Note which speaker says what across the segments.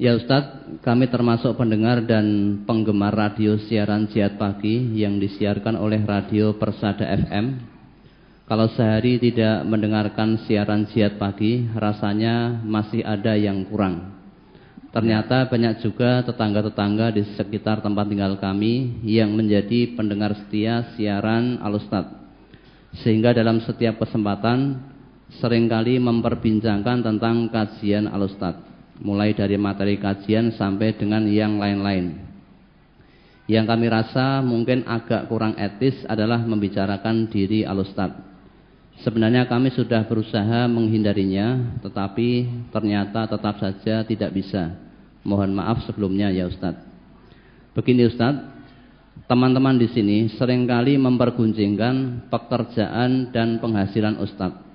Speaker 1: Ya Ustadz, kami termasuk pendengar dan penggemar radio siaran Jihad Pagi yang disiarkan oleh Radio Persada FM. Kalau sehari tidak mendengarkan siaran Jihad Pagi, rasanya masih ada yang kurang. Ternyata banyak juga tetangga-tetangga di sekitar tempat tinggal kami yang menjadi pendengar setia siaran Al-Ustadz. Sehingga dalam setiap kesempatan seringkali memperbincangkan tentang kajian Al-Ustadz, mulai dari materi kajian sampai dengan yang lain-lain. Yang kami rasa mungkin agak kurang etis adalah membicarakan diri Al-Ustadz. Sebenarnya kami sudah berusaha menghindarinya, tetapi ternyata tetap saja tidak bisa. Mohon maaf sebelumnya ya Ustadz. Begini Ustadz, teman-teman di sini seringkali mempergunjingkan pekerjaan dan penghasilan Ustadz.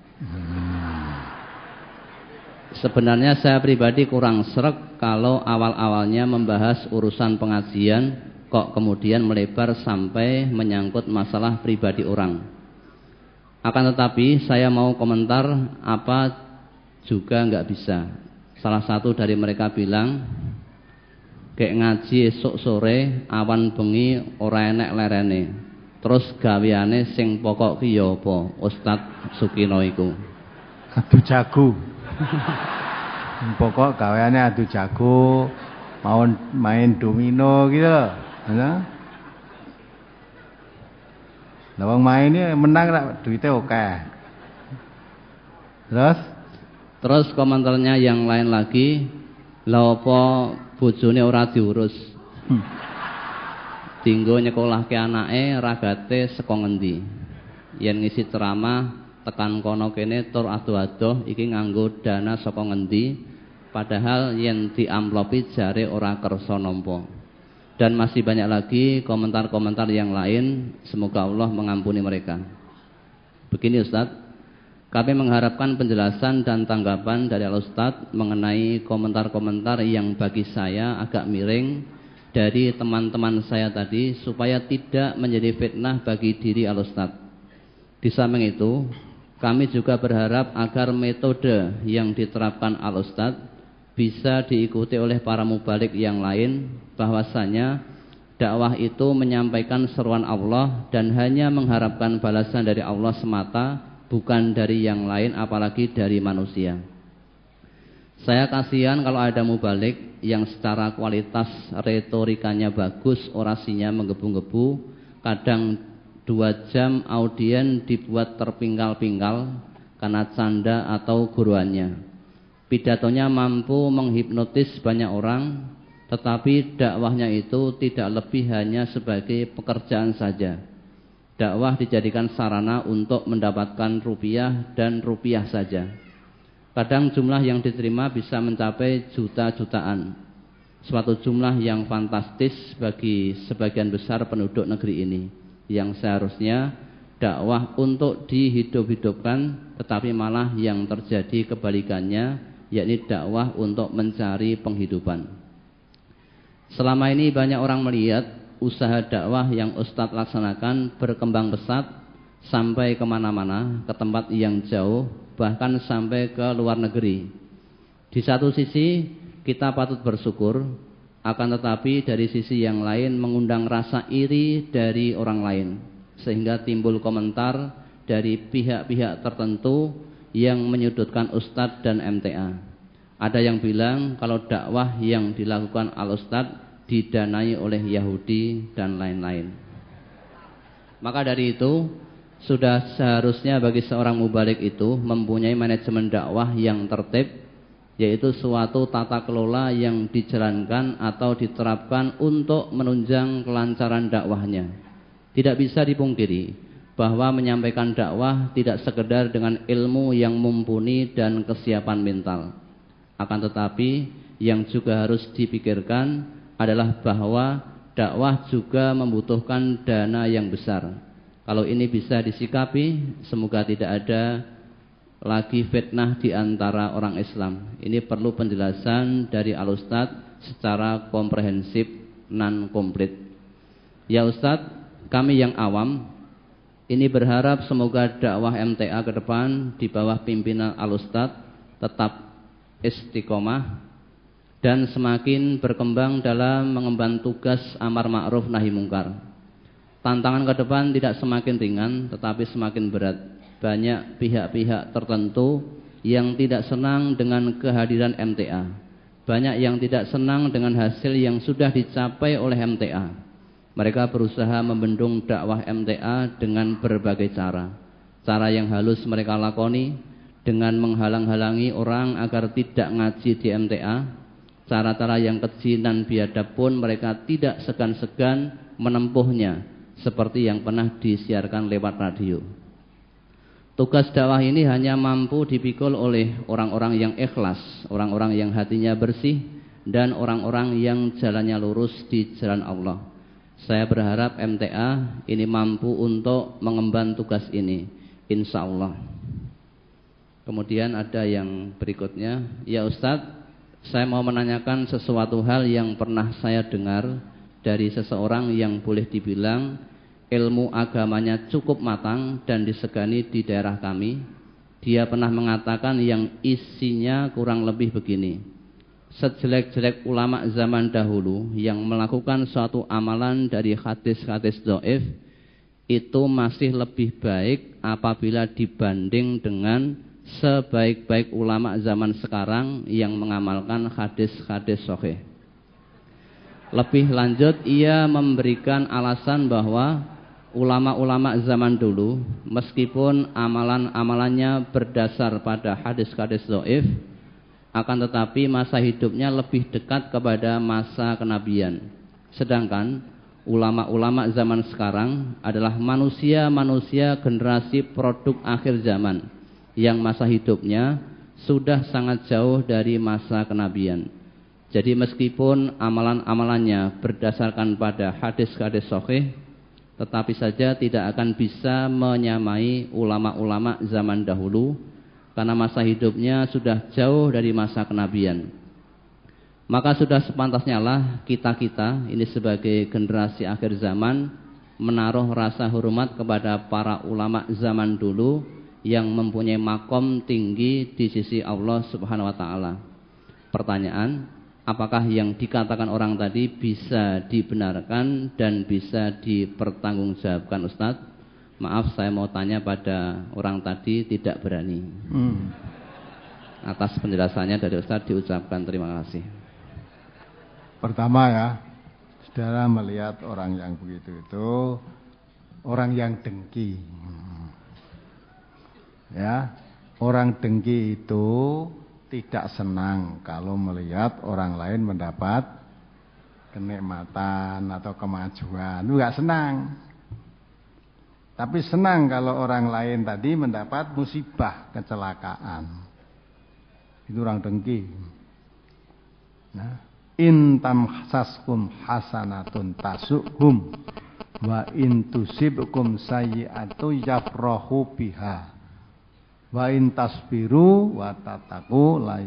Speaker 1: Sebenarnya saya pribadi kurang sreg kalau awal-awalnya membahas urusan pengajian, kok kemudian melebar sampai menyangkut masalah pribadi orang. Akan tetapi saya mau komentar apa juga nggak bisa. Salah satu dari mereka bilang, kayak ngaji esok sore awan bengi ora enek lerene. Terus gaweane sing pokok ki ya apa? Ustadz Sukino iku.
Speaker 2: Adu jago. Pokok gaweane adu jago, mau main domino gitu. Ya. Lah wong main ini menang rak duitnya oke. Terus
Speaker 1: komentarnya yang lain lagi, lha apa bojone ora diurus? Dinggo nyekolahke anake ragate saka ngendi? Yen ngisi ceramah tekan kono kene tur adoh-adoh iki nganggo dana saka ngendi, padahal yen diamplopi jare ora kersa nampa. Dan masih banyak lagi komentar-komentar yang lain, semoga Allah mengampuni mereka. Begini Ustadz, kami mengharapkan penjelasan dan tanggapan dari Al-Ustadz mengenai komentar-komentar yang bagi saya agak miring dari teman-teman saya tadi, supaya tidak menjadi fitnah bagi diri Al-Ustadz. Di samping itu, kami juga berharap agar metode yang diterapkan Al-Ustadz bisa diikuti oleh para mubalik yang lain, bahwasanya dakwah itu menyampaikan seruan Allah dan hanya mengharapkan balasan dari Allah semata, bukan dari yang lain apalagi dari manusia. Saya kasihan kalau ada mubalik yang secara kualitas retorikanya bagus, orasinya menggebu-gebu, kadang 2 jam audien dibuat terpinggal-pinggal karena canda atau guruannya. Pidatonya mampu menghipnotis banyak orang, tetapi dakwahnya itu tidak lebih hanya sebagai pekerjaan saja. Dakwah dijadikan sarana untuk mendapatkan rupiah dan rupiah saja. Kadang jumlah yang diterima bisa mencapai juta-jutaan. Suatu jumlah yang fantastis bagi sebagian besar penduduk negeri ini, yang seharusnya dakwah untuk dihidup-hidupkan, tetapi malah yang terjadi kebalikannya, yakni dakwah untuk mencari penghidupan. Selama ini banyak orang melihat usaha dakwah yang Ustadz laksanakan berkembang pesat sampai kemana-mana, ke tempat yang jauh, bahkan sampai ke luar negeri. Di satu sisi kita patut bersyukur, akan tetapi dari sisi yang lain mengundang rasa iri dari orang lain, sehingga timbul komentar dari pihak-pihak tertentu yang menyudutkan Ustadz dan MTA. Ada yang bilang kalau dakwah yang dilakukan Al-Ustadz didanai oleh Yahudi dan lain-lain. Maka dari itu, sudah seharusnya bagi seorang mubalik itu mempunyai manajemen dakwah yang tertib, yaitu suatu tata kelola yang dijalankan atau diterapkan untuk menunjang kelancaran dakwahnya. Tidak bisa dipungkiri bahwa menyampaikan dakwah tidak sekedar dengan ilmu yang mumpuni dan kesiapan mental. Akan tetapi yang juga harus dipikirkan adalah bahwa dakwah juga membutuhkan dana yang besar. Kalau ini bisa disikapi, semoga tidak ada lagi fitnah di antara orang Islam. Ini perlu penjelasan dari Al-Ustadz secara komprehensif, non komplit. Ya Ustadz, kami yang awam ini berharap semoga dakwah MTA ke depan di bawah pimpinan Al-Ustadz tetap istiqomah dan semakin berkembang dalam mengemban tugas amar ma'ruf nahi mungkar. Tantangan ke depan tidak semakin ringan tetapi semakin berat. Banyak pihak-pihak tertentu yang tidak senang dengan kehadiran MTA. Banyak yang tidak senang dengan hasil yang sudah dicapai oleh MTA. Mereka berusaha membendung dakwah MTA dengan berbagai cara. Cara yang halus mereka lakoni dengan menghalang-halangi orang agar tidak ngaji di MTA. Cara-cara yang keji dan biadab pun mereka tidak segan-segan menempuhnya, seperti yang pernah disiarkan lewat radio. Tugas dakwah ini hanya mampu dipikul oleh orang-orang yang ikhlas, orang-orang yang hatinya bersih, dan orang-orang yang jalannya lurus di jalan Allah. Saya berharap MTA ini mampu untuk mengemban tugas ini, insya Allah. Kemudian ada yang berikutnya, ya Ustadz, saya mau menanyakan sesuatu hal yang pernah saya dengar dari seseorang yang boleh dibilang ilmu agamanya cukup matang dan disegani di daerah kami. Dia pernah mengatakan yang isinya kurang lebih begini: sejelek-jelek ulama zaman dahulu yang melakukan suatu amalan dari hadis-hadis dhaif itu masih lebih baik apabila dibanding dengan sebaik-baik ulama zaman sekarang yang mengamalkan hadis-hadis sahih. Lebih lanjut, ia memberikan alasan bahwa ulama-ulama zaman dulu meskipun amalan-amalannya berdasar pada hadis-hadis dhaif, akan tetapi masa hidupnya lebih dekat kepada masa kenabian. Sedangkan ulama-ulama zaman sekarang adalah manusia-manusia generasi produk akhir zaman yang masa hidupnya sudah sangat jauh dari masa kenabian. Jadi meskipun amalan-amalannya berdasarkan pada hadis-hadis sahih, tetapi saja tidak akan bisa menyamai ulama-ulama zaman dahulu karena masa hidupnya sudah jauh dari masa kenabian. Maka sudah sepantasnya lah kita-kita ini sebagai generasi akhir zaman menaruh rasa hormat kepada para ulama zaman dulu yang mempunyai makom tinggi di sisi Allah Subhanahu wa taala. Pertanyaan, apakah yang dikatakan orang tadi bisa dibenarkan dan bisa dipertanggungjawabkan Ustadz? Maaf, saya mau tanya pada orang tadi, tidak berani. Atas penjelasannya dari Ustadz diucapkan terima kasih.
Speaker 2: Pertama ya, saudara melihat orang yang begitu itu orang yang dengki. Ya, orang dengki itu tidak senang kalau melihat orang lain mendapat kenikmatan atau kemajuan. Itu enggak senang. Tapi senang kalau orang lain tadi mendapat musibah, kecelakaan. Itu orang dengki. Nah, in tamsaskum hasanatun tasuhum wa in tusibkum sayyi'atu yafrahu biha. Wa in tasbiru wa tataku la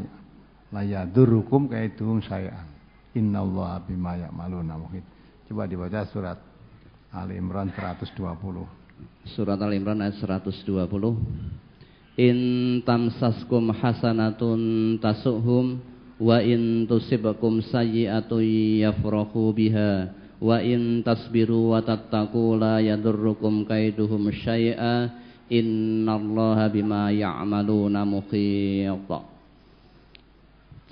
Speaker 2: yadurukum kaiduhum syai'an. Innallaha bima ya'maluna muhit. Coba dibaca surat Ali Imran 120.
Speaker 1: Surat Ali Imran ayat 120. In tamsaskum hasanatun tasuhum wa in tusibakum sayyi'atun yafrahu biha wa in tasbiru wa tattaqu la yadurrukum kaiduhum syai'a. Innallaha bima ya'maluna muhit.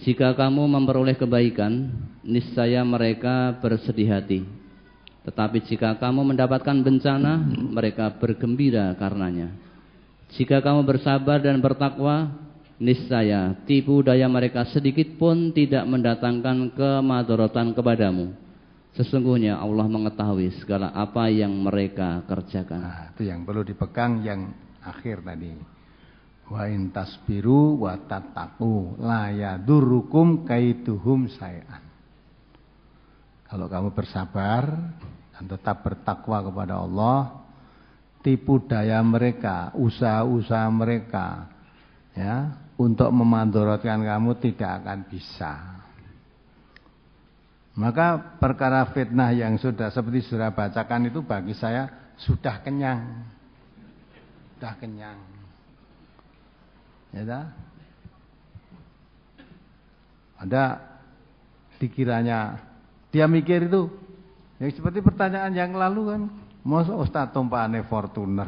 Speaker 1: Jika kamu memperoleh kebaikan, niscaya mereka bersedih hati. Tetapi jika kamu mendapatkan bencana, mereka bergembira karenanya. Jika kamu bersabar dan bertakwa, niscaya tipu daya mereka sedikit pun tidak mendatangkan kemadaratan kepadamu. Sesungguhnya Allah mengetahui segala apa yang mereka kerjakan.
Speaker 2: Nah, itu yang perlu dipegang yang akhir tadi. Wa in tasbiru wa tattaqu la yadurukum kaiduhum syai'an. Kalau kamu bersabar dan tetap bertakwa kepada Allah, tipu daya mereka, usaha-usaha mereka ya untuk memandaratkan kamu tidak akan bisa. Maka perkara fitnah yang sudah seperti sudah bacakan itu bagi saya sudah kenyang. Sudah kenyang. Ya dah? Ada dikiranya dia mikir itu ya seperti pertanyaan yang lalu kan, masa Ustaz tumpahane Fortuner.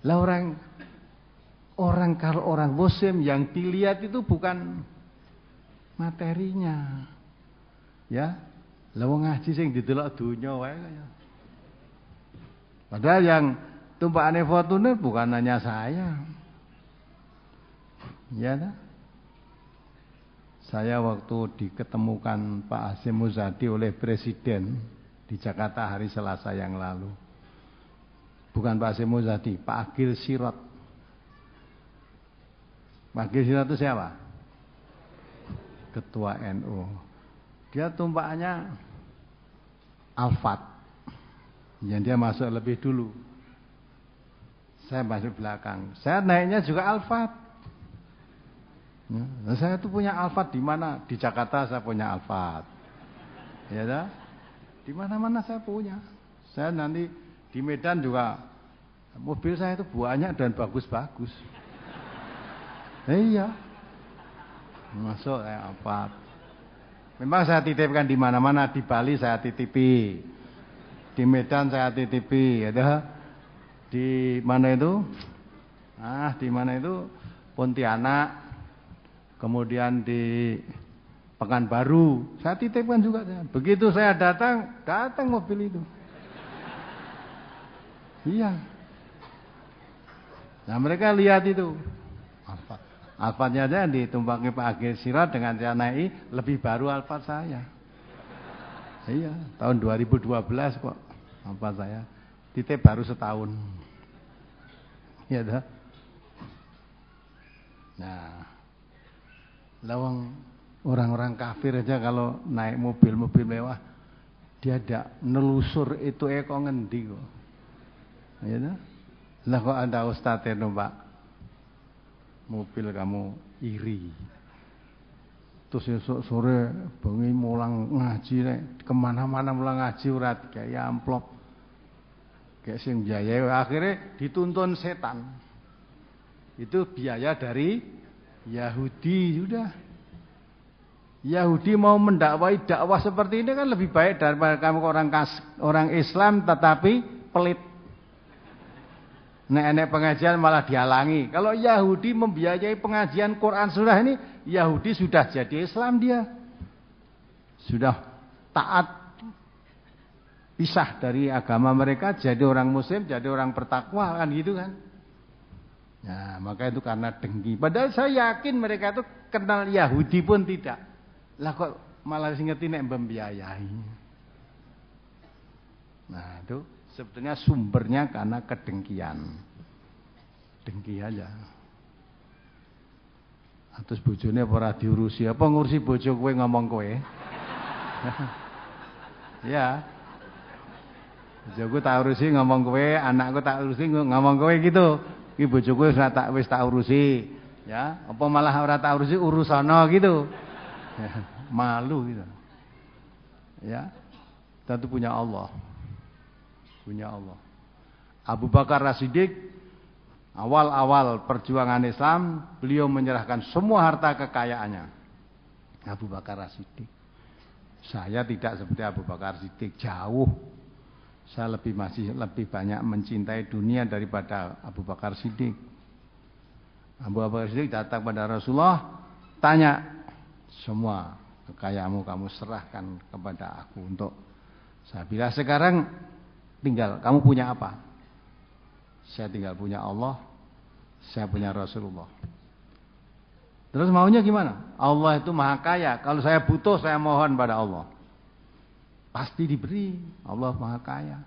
Speaker 2: Lah orang kalau orang muslim yang dilihat itu bukan materinya. Ya. Lah wong ngaji sing didelok donya wae kaya. Padahal yang tumpahane Fortuner bukan hanya saya. Ya nah? Saya waktu diketemukan Pak Hasyim Muzadi oleh Presiden di Jakarta hari Selasa yang lalu. Bukan Pak Hasyim Muzadi, Pak Agil Sirot. Pak Agil Sirot itu siapa? Ketua NU. Dia tumpahannya Alphard. Yang dia masuk lebih dulu. Saya masuk belakang. Saya naiknya juga Alphard. Nah, saya tuh punya Alphard di mana? Di Jakarta saya punya Alphard. Ya dah? Di mana-mana saya punya. Saya nanti di Medan juga mobil saya itu banyak dan bagus-bagus. Iya. Masuk saya Alphard. Memang saya titipkan di mana-mana, di Bali saya titipi. Di Medan saya titipi, ya dah? Di mana itu? Di mana itu? Pontianak. Kemudian di Pekanbaru, saya titipkan juga. Begitu saya datang mobil itu. Iya. Nah mereka lihat itu. Alphardnya aja ditumpaki Pak Agil Sirot dengan saya naik lebih baru Alphard saya. Iya, tahun 2012 kok Alphard saya. Titip baru setahun. Iya dah. Nah. Lawang orang-orang kafir aja kalau naik mobil-mobil mewah dia ada nelusur itu kok ngendi kok. Ya lah kok ada ustaz numpak mobil kamu iri. Terus esok sore bengi mulang ngaji nek kemana-mana mulang ngaji ora kayak amplop. Kayak sing biaya akhirnya dituntun setan. Itu biaya dari Yahudi sudah. Yahudi mau mendakwai dakwah seperti ini kan lebih baik daripada kamu orang Islam tetapi pelit. Nek pengajian malah dihalangi. Kalau Yahudi membiayai pengajian Quran surah ini, Yahudi sudah jadi Islam dia. Sudah taat pisah dari agama mereka jadi orang muslim, jadi orang bertakwa kan gitu kan. Nah, maka itu karena dengki. Padahal saya yakin mereka itu kenal Yahudi pun tidak. Lah kok malah ngerti nek membiayai. Nah, itu sebetulnya sumbernya karena kedengkian. Dengki aja. Terus bojone ora diurusi. Apa ngurusi bojo kowe ngomong kowe? Ya. Bojoku tak urusi ngomong kowe, anakku tak urusi ngomong kowe gitu. Iki bojoku wis tak urusi, ya. Apa malah ora tak urusi urusana gitu. Malu gitu. Ya. Tentu punya Allah. Punya Allah. Abu Bakar As-Siddiq awal-awal perjuangan Islam, beliau menyerahkan semua harta kekayaannya. Abu Bakar As-Siddiq. Saya tidak seperti Abu Bakar As-Siddiq, jauh. Saya masih lebih banyak mencintai dunia daripada Abu Bakar Siddiq. Abu Bakar Siddiq datang pada Rasulullah, tanya, semua kekayaanmu kamu serahkan kepada aku untuk saya bilang sekarang tinggal kamu punya apa? Saya tinggal punya Allah, saya punya Rasulullah. Terus maunya gimana? Allah itu maha kaya. Kalau saya butuh saya mohon pada Allah. Pasti diberi. Allah maha kaya.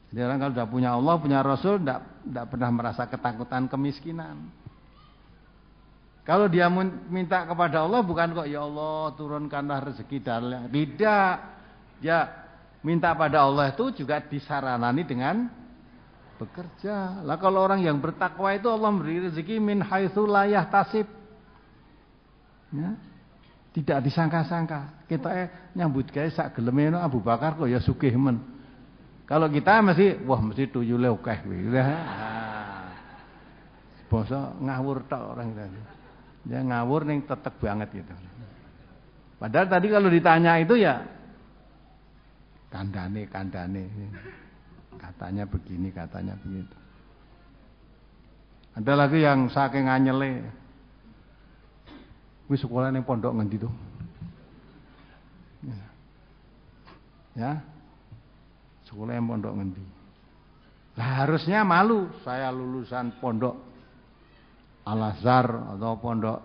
Speaker 2: Jadi orang kalau sudah punya Allah, punya Rasul, tidak pernah merasa ketakutan kemiskinan. Kalau dia minta kepada Allah, bukan kok ya Allah turunkanlah rezeki dan tidak. Dia minta pada Allah itu juga disaranani dengan bekerja. Lah kalau orang yang bertakwa itu Allah memberi rezeki min haitsu la yahtasib. Ya. Tidak disangka-sangka. Kita nyambut gawe sak geleme Abu Bakar kok ya sugih men. Kalau kita mesti mesti tuyule akeh kuwi. Nah. Basa ngawur tok orang tadi. Dia ngawur ning tetek banget gitu. Padahal tadi kalau ditanya itu ya kandane. Katanya begini, katanya begitu. Ada lagi yang saking anyele. Wis sekolah ning pondok ngendi tuh? Ya. Sekolah yang pondok ngendi? Lah harusnya malu, saya lulusan pondok Al-Azhar atau pondok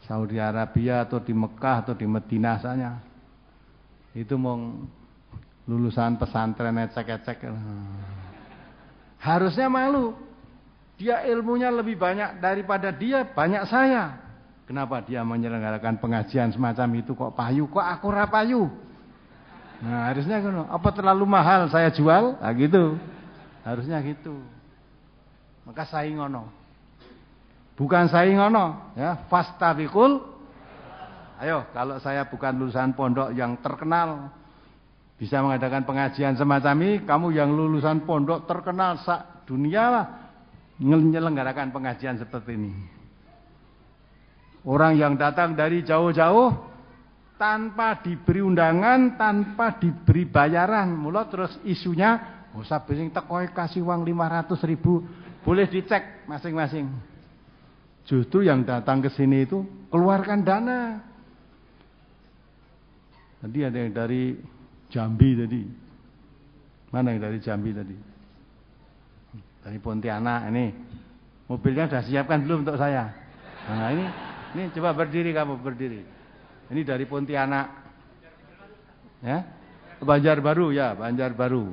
Speaker 2: Saudi Arabia atau di Mekah atau di Madinah sana. Itu mau lulusan pesantren ecek-ecek. Harusnya malu. Dia ilmunya lebih banyak daripada dia, banyak saya. Kenapa dia menyelenggarakan pengajian semacam itu kok payu, kok aku ora payu? Nah, harusnya gitu. Apa terlalu mahal saya jual? Nah, gitu. Harusnya gitu. Maka saing ngono. Bukan saing ngono, ya, fastabiqul. Ayo, kalau saya bukan lulusan pondok yang terkenal bisa mengadakan pengajian semacam ini, kamu yang lulusan pondok terkenal sak dunia lah menyelenggarakan pengajian seperti ini. Orang yang datang dari jauh-jauh tanpa diberi undangan, tanpa diberi bayaran. Mula terus isunya, oh saben sing teko kasih uang 500.000, boleh dicek masing-masing. Justru yang datang ke sini itu keluarkan dana. Tadi ada yang dari Jambi tadi. Mana yang dari Jambi tadi? Dari Pontianak ini. Mobilnya sudah siapkan belum untuk saya? Nah ini coba berdiri kamu, berdiri. Ini dari Pontianak. Ya? Banjarbaru ya, Banjarbaru.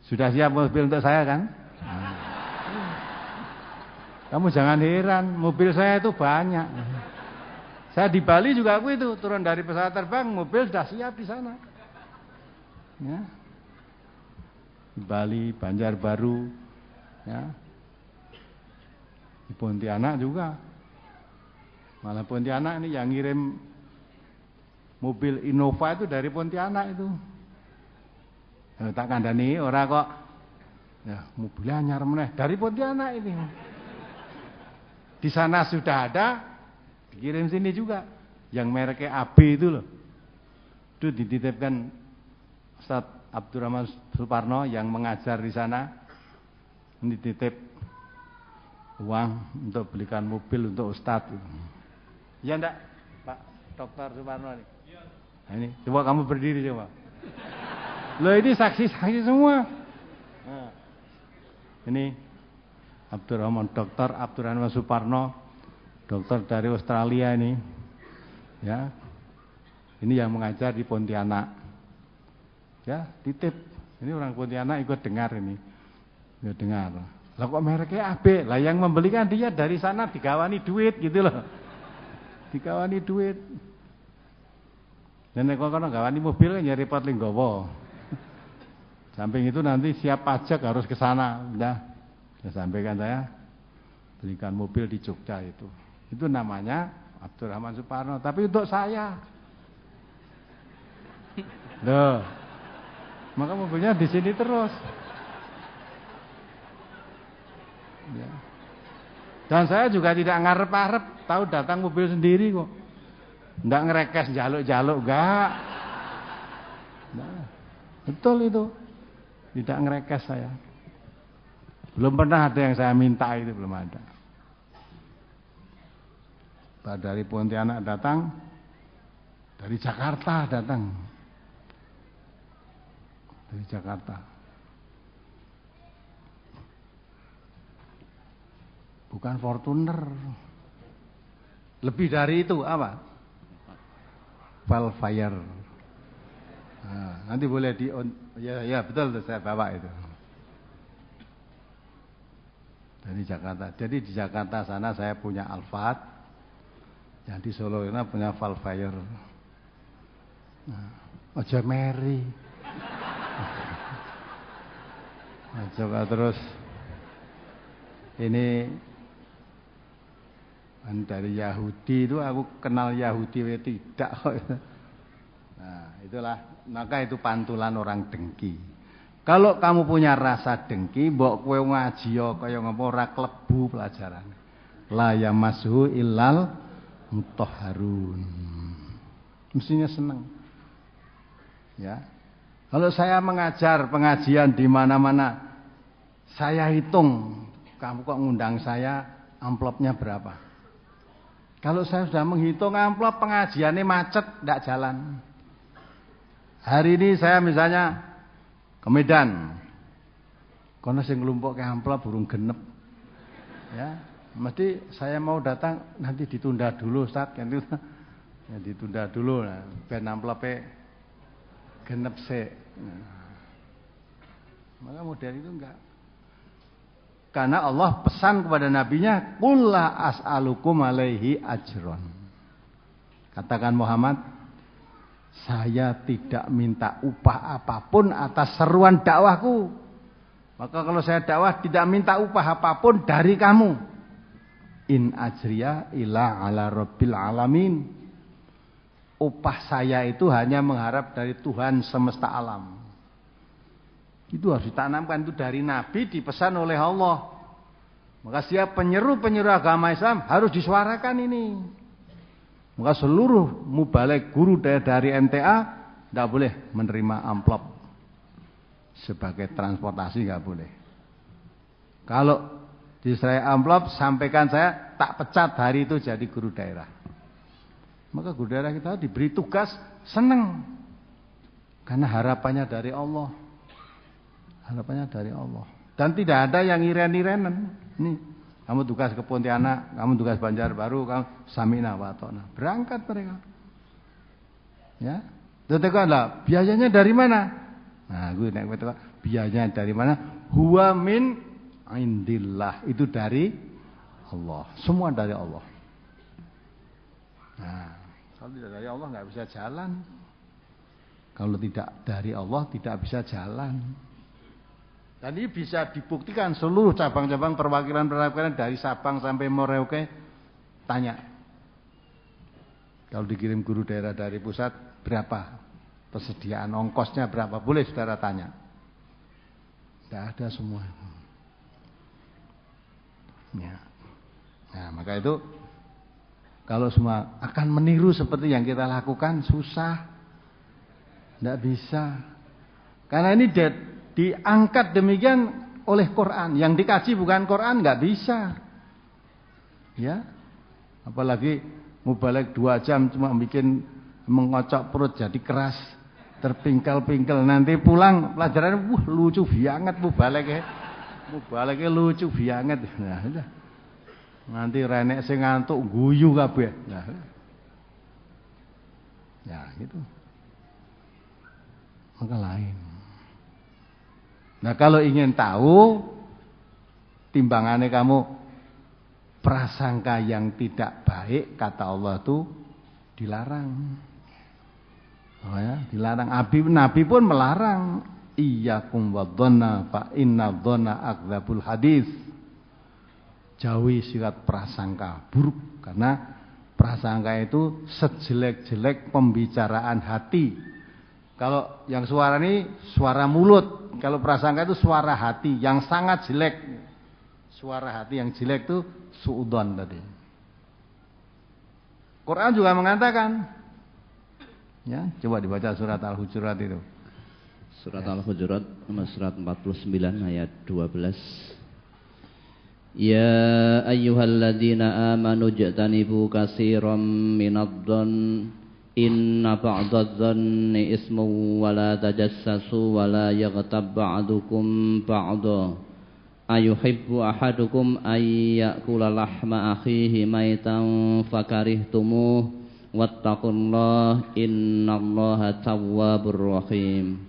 Speaker 2: Sudah siap mobil untuk saya kan? Nah. Kamu jangan heran, mobil saya itu banyak. Saya di Bali juga aku itu, turun dari pesawat terbang, mobil sudah siap di sana. Ya. Di Bali, Banjarbaru, ya. Di Pontianak juga. Malah Pontianak ini yang ngirim mobil Innova itu dari Pontianak itu. Tak kandani ora kok. Ya, mobilnya anyar meneh dari Pontianak ini. Di sana sudah ada, dikirim sini juga. Yang mereknya AB itu loh. Itu dititipkan Ustaz Abdurrahman Suparno yang mengajar di sana. Ini titip uang untuk belikan mobil untuk Ustaz. Ya enggak, Pak Dr. Suparno ini? Nah, ini, coba kamu berdiri coba. Loh ini saksi-saksi semua. Nah, ini Dr. Abdurrahman Suparno, dokter dari Australia ini, ya, ini yang mengajar di Pontianak, ya, titip, ini orang Pontianak ikut dengar ini, ikut dengar. Lah kok mereknya AB, lah yang membelikan dia dari sana digawani duit gitu loh, digawani duit. Dan kalau gawani mobil kan ya repot linggowo. Samping itu nanti siap pajak harus ke sana, udah. Saya sampaikan saya belikan mobil di Jogja itu namanya Abdurrahman Suparno, tapi untuk saya. Loh, maka mobilnya di sini terus. Ya. Dan saya juga tidak ngarep-ngarep, tahu datang mobil sendiri kok. Enggak ngerekes jaluk-jaluk, enggak. Nah, betul itu. Tidak ngerekes saya. Belum pernah ada yang saya minta itu, belum ada. Dari Pontianak datang, dari Jakarta datang. Dari Jakarta. Bukan Fortuner. Lebih dari itu apa? Valfire. Nah, nanti boleh ya betul tuh saya bawa itu. Dari Jakarta. Jadi di Jakarta sana saya punya Alphard, yang di Solo ini punya Valfire. Nah, Ojo Meri. Nah, coba terus ini dari Yahudi itu aku kenal Yahudi tidak kok. Nah, itulah, maka itu pantulan orang dengki. Kalau kamu punya rasa dengki, mbok kowe ngaji kaya ngapa ora klebu pelajaran. La yamashu illal mutahharun. Mestinya senang. Ya. Kalau saya mengajar pengajian di mana-mana, saya hitung, kamu kok ngundang saya, amplopnya berapa? Kalau saya sudah menghitung amplop, pengajiannya macet, tidak jalan. Hari ini saya misalnya ke Medan, karena saya ngelumpuk ke amplop burung genep, ya, mesti saya mau datang nanti ditunda dulu, Ustaz, ya, ditunda dulu, nah, ben amplopnya genep sih. Nah, maka model itu enggak. Karena Allah pesan kepada nabinya, qul la as'alukum alaihi ajron. Katakan Muhammad, saya tidak minta upah apapun atas seruan dakwahku. Maka kalau saya dakwah tidak minta upah apapun dari kamu. In ajriya ila ala rabbil alamin. Upah saya itu hanya mengharap dari Tuhan semesta alam. Itu harus ditanamkan, itu dari Nabi dipesan oleh Allah. Maka siap penyeru-penyeru agama Islam harus disuarakan ini. Maka seluruh mubaligh guru dari MTA tidak boleh menerima amplop sebagai transportasi, nggak boleh. Kalau di saya amplop, sampaikan saya tak pecat hari itu jadi guru daerah. Maka guru daerah kita diberi tugas senang karena harapannya dari Allah. Harapannya dari Allah. Dan tidak ada yang iren-irenan. Nih, kamu tugas ke Pontianak, kamu tugas Banjarbaru, kamu samina wa ta'na. Berangkat mereka. Ya. Tetekanlah, biayanya dari mana? Nah, gue naik betul. Biayanya dari mana? Huwa min indillah. Itu dari Allah. Semua dari Allah. Nah, kalau tidak dari Allah nggak bisa jalan. Kalau tidak dari Allah tidak bisa jalan. Dan ini bisa dibuktikan seluruh cabang-cabang perwakilan-perwakilan dari Sabang sampai Merauke. Tanya, kalau dikirim guru daerah dari pusat berapa persediaan ongkosnya berapa? Boleh saudara tanya. Tidak ada semua. Ya. Nah, maka itu kalau semua akan meniru seperti yang kita lakukan susah, tidak bisa. Karena ini diangkat demikian oleh Quran. Yang dikaji bukan Quran, nggak bisa. Ya, apalagi mubaligh 2 jam cuma bikin mengocok perut jadi keras, terpingkal-pingkal. Nanti pulang pelajaran, lucu banget mubaligh. Mubaligh lucu banget. Nah, udah. Nanti renek sing ngantuk guyu kabeh. Nah. Ya, gitu. Maka lain. Nah, kalau ingin tahu timbangannya kamu prasangka yang tidak baik, kata Allah itu dilarang. Oh ya, dilarang. Nabi pun melarang, iyyakum wadhanna fa inna dhanna akdzabul hadis. Jauhi sifat prasangka buruk, karena prasangka itu sejelek-jelek pembicaraan hati. Kalau yang suara ini suara mulut, kalau prasangka itu suara hati yang sangat jelek. Suara hati yang jelek itu suudzon tadi. Quran juga mengatakan, ya, coba dibaca surat Al-Hujurat itu.
Speaker 1: Surat Al-Hujurat nomor surat 49 ayat 12. Ya ayyuhalladzina amanu jtanibu katsiran minadh-dhann inna ba'dadh-dhanni ismun wa la tajassasu wa la yaghtab ba'dukum ba'dha ayuhibbu ahadukum ay ya'kula lahma akhihi maitan fakarihtumuh wattaqullaha innallaha tawwabur rahim.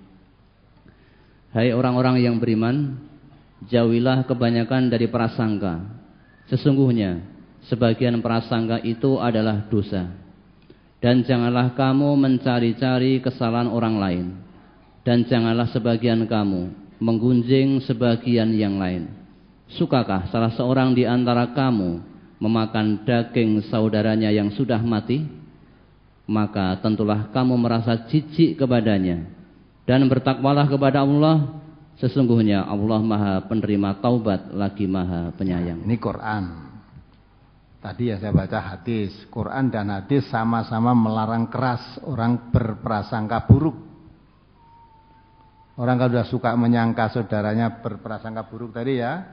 Speaker 1: Hai orang-orang yang beriman, jauhilah kebanyakan dari prasangka. Sesungguhnya sebagian prasangka itu adalah dosa. Dan janganlah kamu mencari-cari kesalahan orang lain. Dan janganlah sebagian kamu menggunjing sebagian yang lain. Sukakah salah seorang di antara kamu memakan daging saudaranya yang sudah mati? Maka tentulah kamu merasa jijik kepadanya. Dan bertakwalah kepada Allah. Sesungguhnya Allah Maha penerima taubat lagi Maha penyayang.
Speaker 2: Ini Quran. Tadi ya saya baca hadis, Quran dan hadis sama-sama melarang keras orang berprasangka buruk. Orang kalau sudah suka menyangka saudaranya berprasangka buruk tadi ya,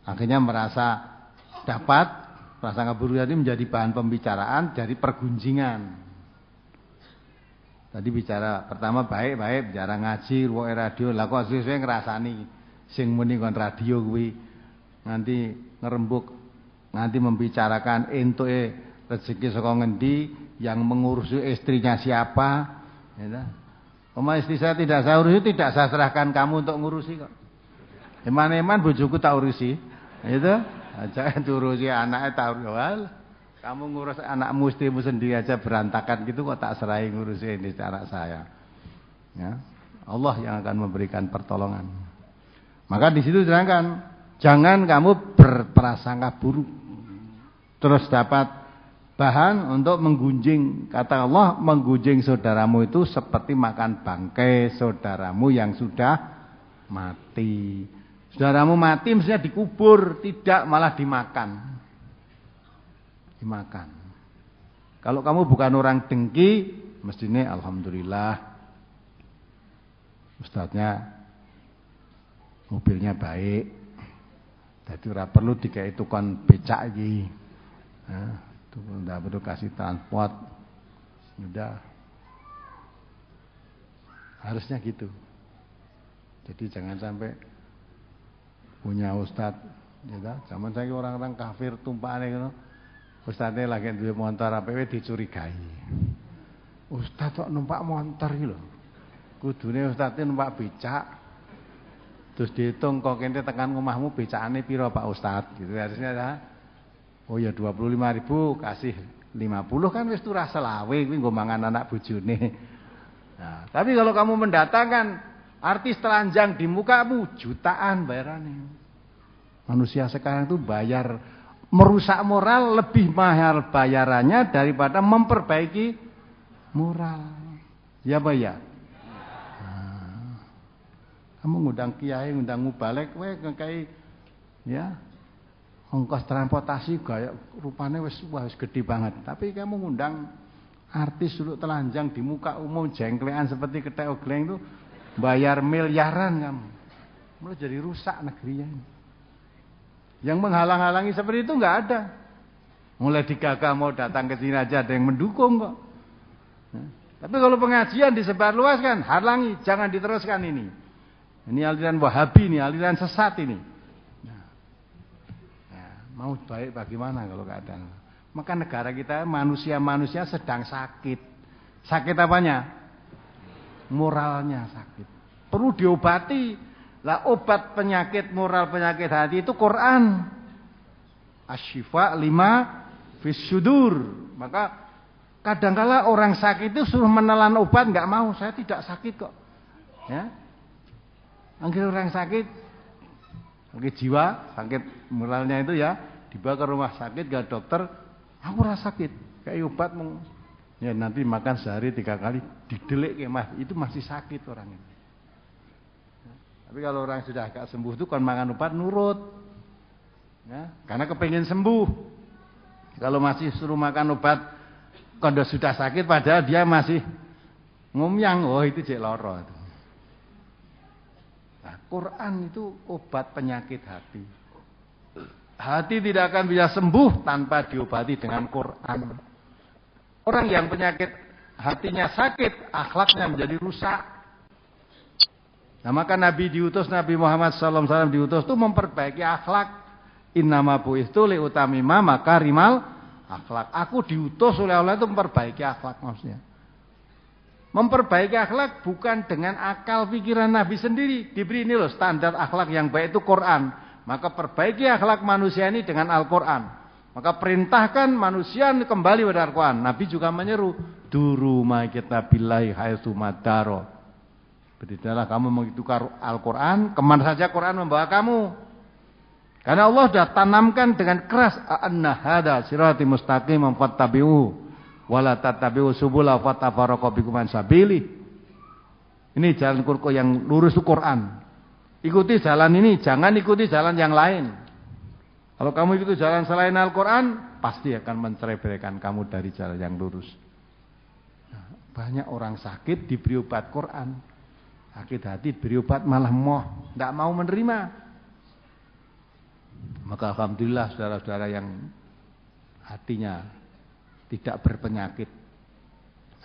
Speaker 2: akhirnya merasa dapat prasangka buruk tadi menjadi bahan pembicaraan, jadi pergunjingan. Tadi bicara pertama baik-baik, bicara ngaji, ruwet radio, lah kok sesuai ngerasani sing muni kon radio kuwi nganti ngerembuk, nganti membicarakan entuke rezeki saka ngendi, yang mengurusi istrinya siapa, ya. Istri saya tidak saya urusi, tidak saya serahkan kamu untuk ngurusi kok. Eman-eman bojoku tak urusi, itu aja urusi anaknya tak urusi. Kamu ngurus anakmu istrimu sendiri aja berantakan gitu kok tak serahin ngurusi ini anak saya. Ya. Allah yang akan memberikan pertolongan. Maka di situ diterangkan, jangan kamu berprasangka buruk. Terus dapat bahan untuk menggunjing. Kata Allah, menggunjing saudaramu itu seperti makan bangkai saudaramu yang sudah mati. Saudaramu mati mestinya dikubur, tidak malah dimakan. Dimakan. Kalau kamu bukan orang dengki, mestinya alhamdulillah ustadznya mobilnya baik. Jadi ora perlu dikai tukang becak iki. Nah, itu enggak perlu kasih transport. Sudah. Harusnya gitu. Jadi jangan sampai punya ustadz, ya, zaman saya orang-orang kafir tumpakane ngono. Ustadznya lagi duwe motor APW dicurigai. Ustadz kok numpak motor iki lho. Kudune ustadznya numpak becak. Terus dihitung kok kene tekan omahmu becakane piro Pak Ustadz gitu. Harusnya ya. Oh ya 25.000 kasih 50 kan wis turah selawe kuwi nggo mangan anak bojone. Nah, tapi kalau kamu mendatangkan artis telanjang di mukamu jutaan bayarannya. Manusia sekarang itu bayar merusak moral lebih mahal bayarannya daripada memperbaiki moral. Ya Pak ya? Nah, kamu ngundang kiai, ngundang mubalek kowe ngkai ya. Ongkos transportasi gaya rupanya wis gede banget. Tapi kamu ngundang artis dulu telanjang di muka umum jengklean seperti ketek ogleng itu bayar miliaran kamu. Mulai jadi rusak negerinya. Yang menghalang-halangi seperti itu enggak ada. Mulai digagah mau datang ke sini aja ada yang mendukung kok. Nah, tapi kalau pengajian disebarluaskan, halangi, jangan diteruskan ini. Ini aliran Wahabi ini, aliran sesat ini. Mau baik bagaimana kalau keadaan? Maka negara kita manusia-manusia sedang sakit. Sakit apanya? Moralnya sakit. Perlu diobati. Lah obat penyakit moral, penyakit hati itu Quran. Asy-syifa lima fis sudur. Maka kadangkala orang sakit itu suruh menelan obat enggak mau, saya tidak sakit kok. Ya. Anggil orang sakit sakit jiwa, sakit moralnya itu ya, dibawa ke rumah sakit ke dokter, aku rasa sakit, kayak obat ya nanti makan sehari 3 kali didelik ke mas, itu masih sakit orang ini. Tapi kalau orang sudah agak sembuh itu kan makan obat nurut, ya, karena kepengen sembuh. Kalau masih suruh makan obat, kalau sudah sakit padahal dia masih ngumyang, oh itu cek loro. Nah, Quran itu obat penyakit hati. Hati tidak akan bisa sembuh tanpa diobati dengan Quran. Orang yang penyakit hatinya sakit, akhlaknya menjadi rusak. Nah, maka Nabi diutus, Nabi Muhammad SAW diutus itu memperbaiki akhlak. Innama bu'istu liutamima makarimal akhlak. Aku diutus oleh Allah itu memperbaiki akhlak maksudnya. Memperbaiki akhlak bukan dengan akal pikiran Nabi sendiri. Diberi ini loh standar akhlak yang baik itu Quran. Maka perbaiki akhlak manusia ini dengan Al-Quran. Maka perintahkan manusia kembali pada Al-Quran. Nabi juga menyeru, duru ma kitabillahi haitsu madaro. Berilah kamu mengikuti Al-Quran, kemana saja Quran membawa kamu. Karena Allah sudah tanamkan dengan keras, anna hada sirati mustaqim fattabi'u wala tattabi'u subula fatafarraqu bikum an sabili. Ini jalan yang lurus itu Quran. Ikuti jalan ini, jangan ikuti jalan yang lain. Kalau kamu ikuti jalan selain Al-Quran, pasti akan mencerai-beraikan kamu dari jalan yang lurus. Nah, banyak orang sakit diberi obat Quran, sakit hati diberi obat malah tidak mau menerima. Maka alhamdulillah saudara-saudara yang hatinya tidak berpenyakit,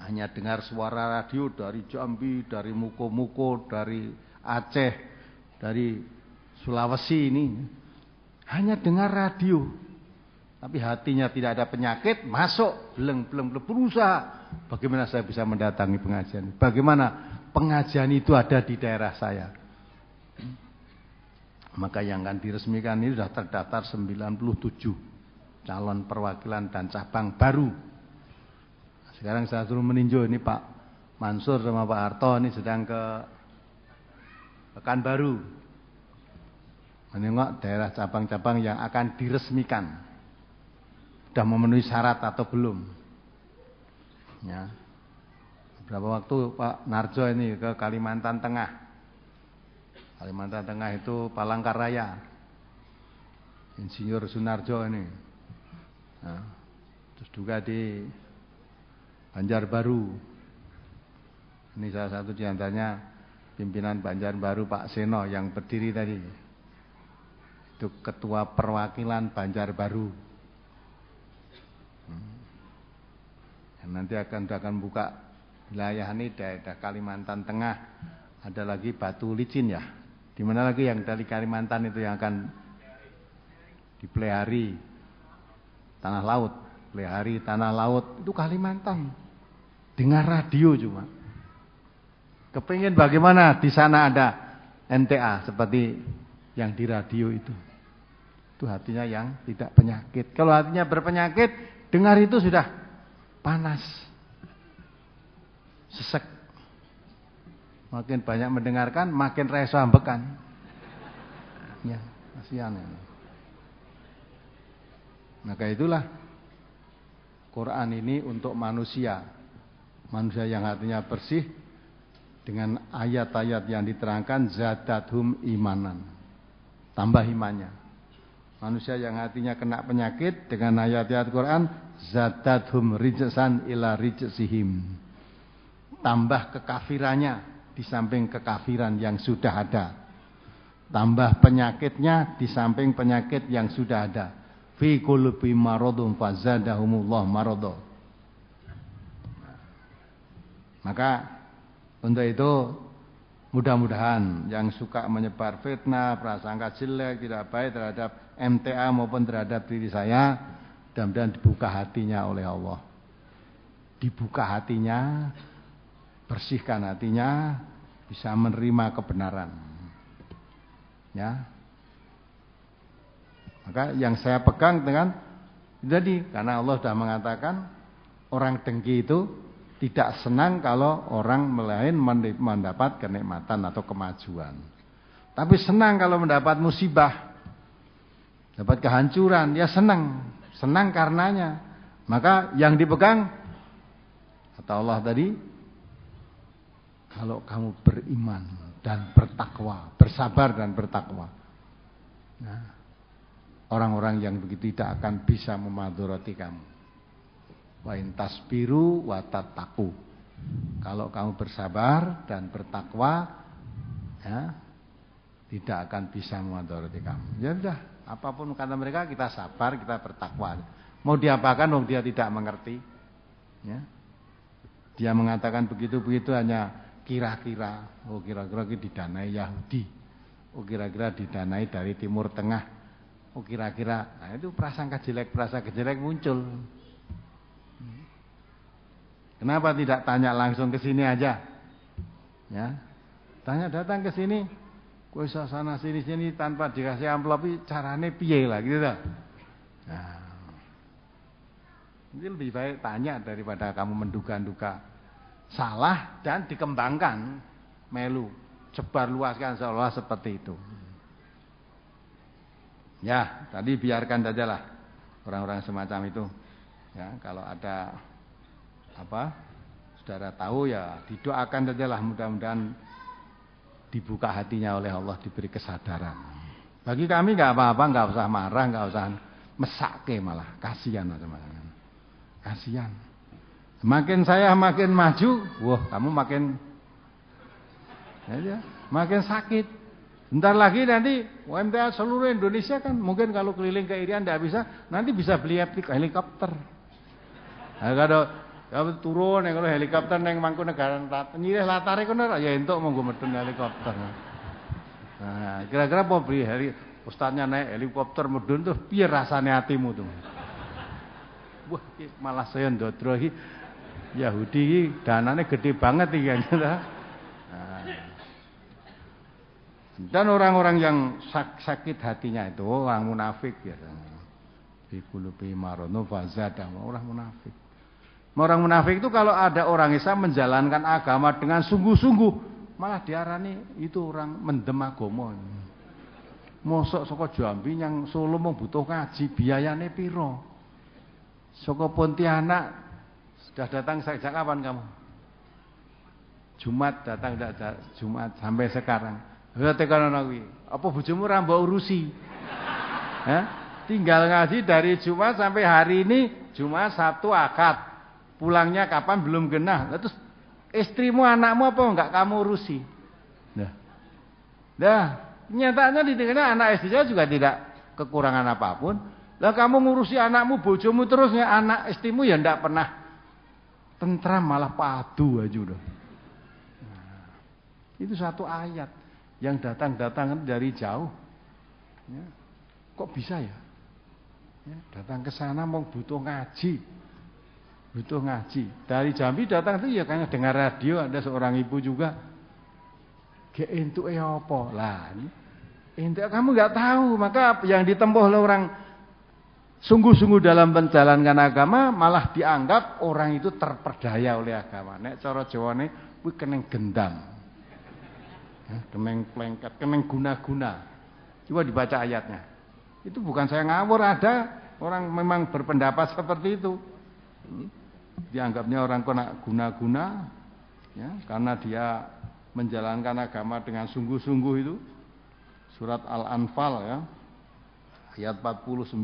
Speaker 2: hanya dengar suara radio dari Jambi, dari Muko-Muko, dari Aceh, dari Sulawesi ini, hanya dengar radio, tapi hatinya tidak ada penyakit, masuk beleng berusaha. Bagaimana saya bisa mendatangi pengajian? Bagaimana pengajian itu ada di daerah saya? Maka yang akan diresmikan ini sudah terdaftar 97 calon perwakilan dan cabang baru. Sekarang saya suruh meninjau, ini Pak Mansur sama Pak Harto ini sedang ke Pekanbaru, menengok daerah cabang-cabang yang akan diresmikan, sudah memenuhi syarat atau belum. Ya. Beberapa waktu Pak Narjo ini ke Kalimantan Tengah. Kalimantan Tengah itu Palangkaraya, Insinyur Sunarjo ini. Nah, terus juga di Banjarbaru. Ini salah satu diantaranya pimpinan Banjarbaru Pak Seno yang berdiri tadi. Itu ketua perwakilan Banjarbaru. Nanti akan buka wilayah ini daerah Kalimantan Tengah. Ada lagi Batu Licin ya. Di mana lagi yang dari Kalimantan itu yang akan di Plehari Tanah Laut, Plehari Tanah Laut itu Kalimantan. Dengar radio cuma. Kepingin bagaimana di sana ada NTA seperti yang di radio itu. Itu hatinya yang tidak penyakit. Kalau hatinya berpenyakit, dengar itu sudah panas, sesek. Makin banyak mendengarkan, makin reso ambekan. Ya, kasihan ya. Maka itulah Quran ini untuk manusia. Manusia yang hatinya bersih, dengan ayat-ayat yang diterangkan, zadathum imanan, tambah imannya. Manusia yang hatinya kena penyakit, dengan ayat-ayat Quran, zadathum rijsan ila rijsihim, tambah kekafirannya di samping kekafiran yang sudah ada, tambah penyakitnya di samping penyakit yang sudah ada. Fi qulubi maradun fazadahumullah marada. Maka untuk itu mudah-mudahan yang suka menyebar fitnah, prasangka jelek, tidak baik terhadap MTA maupun terhadap diri saya, mudah-mudahan dibuka hatinya oleh Allah. Dibuka hatinya, bersihkan hatinya, bisa menerima kebenaran. Ya. Maka yang saya pegang dengan jadi, karena Allah sudah mengatakan orang dengki itu tidak senang kalau orang lain mendapat kenikmatan atau kemajuan. Tapi senang kalau mendapat musibah, dapat kehancuran, ya senang. Senang karenanya. Maka yang dipegang, kata Allah tadi, kalau kamu beriman dan bertakwa, bersabar dan bertakwa. Nah, orang-orang yang begitu tidak akan bisa memadharati kamu. Wa in tasbiru wa tattaqu. Kalau kamu bersabar dan bertakwa, ya, tidak akan bisa memadharati kamu. Ya sudah, apapun kata mereka, kita sabar, kita bertakwa. Mau diapakan wong dia tidak mengerti. Ya. Dia mengatakan begitu-begitu hanya kira-kira, oh kira-kira didanai Yahudi. Oh kira-kira didanai dari Timur Tengah. Oh kira-kira, nah itu prasangka jelek muncul. Kenapa tidak tanya langsung ke sini aja? Ya. Tanya datang ke sini, kowe sana sini tanpa dikasih amplop, carane piye lah gitu dah. Nah. Ini lebih baik tanya daripada kamu menduga-duga salah dan dikembangkan, melu, sebar luaskan seolah seperti itu. Ya, tadi biarkan sajalah orang-orang semacam itu. Ya, kalau ada saudara tahu ya didoakan sajalah, mudah-mudahan dibuka hatinya oleh Allah, diberi kesadaran. Bagi kami nggak apa-apa, nggak usah marah, nggak usah mesake, malah kasihan macam-macam. Kasihan. Makin saya makin maju, wah kamu makin ya, makin sakit. Bentar lagi nanti UMTA seluruh Indonesia kan mungkin kalau keliling ke Irian tidak bisa, nanti bisa beli helikopter. Nah, kalau turun kalau helikopter neng Mangkunegaran nyirih latare kono ya entuk monggo medun helikopter. Nah, kira-kira apa beli ustaznya naik helikopter medun tuh piye rasane hatimu tuh? Wah, malah saya ndodro iki Yahudi iki danane gede banget iki kan. Dan orang-orang yang sakit hatinya itu orang munafik biasanya. Fi qulubi maradun fazada, orang munafik. Orang munafik itu kalau ada orang Islam menjalankan agama dengan sungguh-sungguh, malah diarani itu orang mendem agama. Mosok saka Jambi yang Solo mau butuh ngaji, biayane piro? Saka Pontianak sudah datang sejak kapan kamu? Jumat datang Jumat sampai sekarang. Ya tekan ana kuwi. Apa bojomu ora mbok urusi? Tinggal ngaji dari Jumat sampai hari ini, Jumat, Sabtu, Ahad. Pulangnya kapan belum genah. Terus istrimu, anakmu apa enggak kamu urusi? Nah, nyatanya di tengah anak istrinya juga tidak kekurangan apapun. Lah kamu ngurusi anakmu, bojomu terusnya anak istrimu ya enggak pernah tentram, malah padu aja udah. Nah, itu satu ayat yang datang dari jauh. Ya, kok bisa ya? Datang ke sana mau butuh ngaji. Butuh ngaji. Dari Jambi datang itu ya kayaknya dengar radio, ada seorang ibu juga. Ge entuk apa? Lah, entuk kamu enggak tahu, maka yang ditempuh oleh orang sungguh-sungguh dalam menjalankan agama malah dianggap orang itu terperdaya oleh agama. Nek cara Jawane kuwi keneng gendam. Keneng plengket, keneng guna-guna. Coba dibaca ayatnya. Itu bukan saya ngawur, ada orang memang berpendapat seperti itu. Dianggapnya orang kena guna-guna, ya, karena dia menjalankan agama dengan sungguh-sungguh itu. Surat Al-Anfal ya, ayat 49.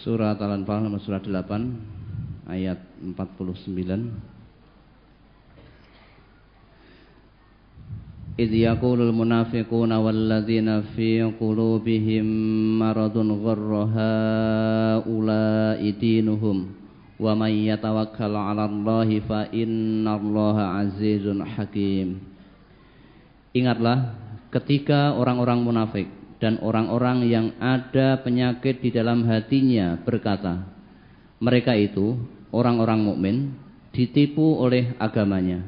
Speaker 1: Surat Al-Anfal nomor surat 8 ayat 49. إذ يقول المنافقون والذين في قلوبهم مرض غر هؤلاء دينهم ومن يتوكل على الله فإن الله عزيز حكيم. Ingatlah ketika orang-orang munafik dan orang-orang yang ada penyakit di dalam hatinya berkata, mereka itu orang-orang mukmin ditipu oleh agamanya.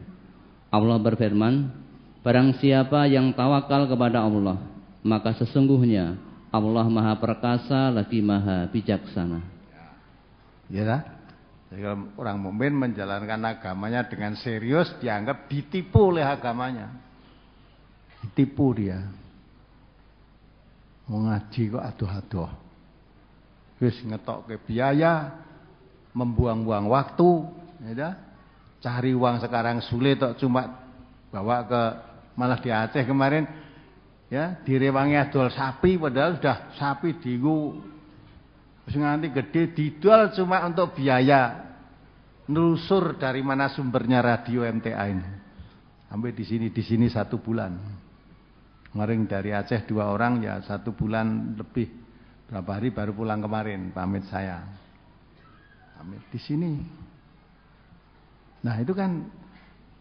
Speaker 1: Allah berfirman, barang siapa yang tawakal kepada Allah, maka sesungguhnya Allah Maha Perkasa lagi Maha Bijaksana.
Speaker 2: Ya lah. Jadi kalau orang mukmin menjalankan agamanya dengan serius, dianggap ditipu oleh agamanya. Ditipu dia. Mau ngaji kok aduh-aduh. Wis ngetokke biaya, membuang-buang waktu, ya. Cari uang sekarang sulit kok cuma bawa ke malah di Aceh kemarin ya direwangi adol sapi padahal sudah sapi dienggo wis nganti gede didol cuma untuk biaya nelusur dari mana sumbernya radio MTA ini. Sampai di sini 1 bulan. Kemarin dari Aceh 2 orang ya 1 bulan lebih. Berapa hari baru pulang kemarin pamit saya. Pamit di sini. Nah, itu kan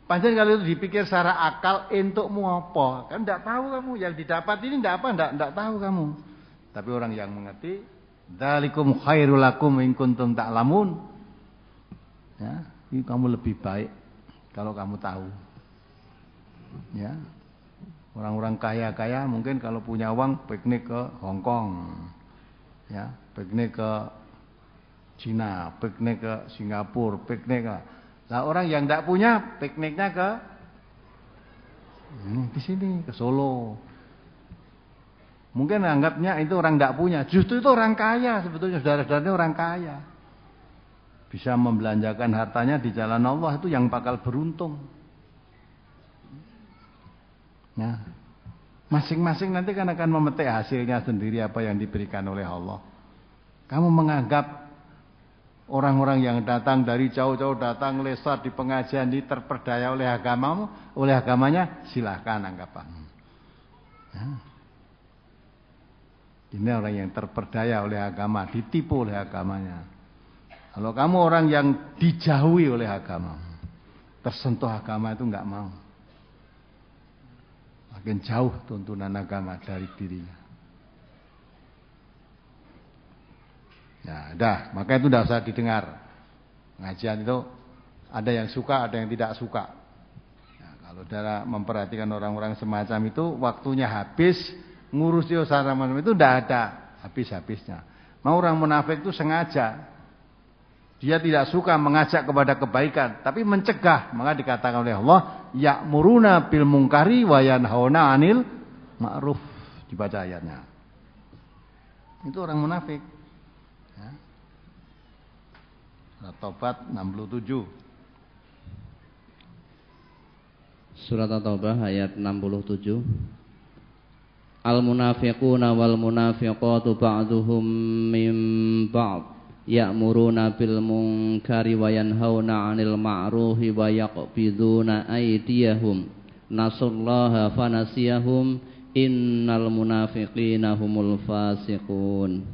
Speaker 2: panjang kalau itu dipikir secara akal entukmu apa? Kan enggak tahu kamu yang didapat ini enggak apa, enggak tahu kamu. Tapi orang yang mengerti, dzalikum khairul lakum in kuntum ta'lamun. Ya, ini kamu lebih baik kalau kamu tahu. Ya. Orang-orang kaya-kaya mungkin kalau punya uang piknik ke Hong Kong. Ya, piknik ke Cina, piknik ke Singapura, piknik ke. Nah, orang yang tidak punya pikniknya ke di sini, ke Solo. Mungkin anggapnya itu orang tidak punya. Justru itu orang kaya sebetulnya, saudara-saudaranya orang kaya. Bisa membelanjakan hartanya di jalan Allah itu yang bakal beruntung. Nah, Masing-masing nanti kan akan memetik hasilnya sendiri apa yang diberikan oleh Allah. Kamu menganggap orang-orang yang datang dari jauh-jauh datang lesat di pengajian ini terperdaya oleh agamamu, oleh agamanya, silahkan anggapan. Ini orang yang terperdaya oleh agama, ditipu oleh agamanya. Kalau kamu orang yang dijauhi oleh agama, tersentuh agama itu enggak mau. Makin jauh tuntunan agama dari dirinya. Ya, dah, maka itu tidak usah didengar. Pengajian itu ada yang suka, ada yang tidak suka. Ya, kalau saudara memperhatikan orang-orang semacam itu, waktunya habis, ngurus usaha macam itu tidak ada habis-habisnya. Mau orang munafik itu sengaja. Dia tidak suka mengajak kepada kebaikan, tapi mencegah. Maka dikatakan oleh Allah, ya'muruna bil munkari wa yanhauna 'anil ma'ruf. Dibaca ayatnya. Itu orang munafik. Ya. Surat Taubat 67.
Speaker 1: Surat At-Taubah ayat 67. Al-munafiquna wal munafiqatu ba'duhum min ba'd ya'muruna bil munkari wa yanhauna 'anil ma'rufi wa yaqbiduna aydiyahum nasallaha fanasiyahum innal munafiqina humul fasiqun.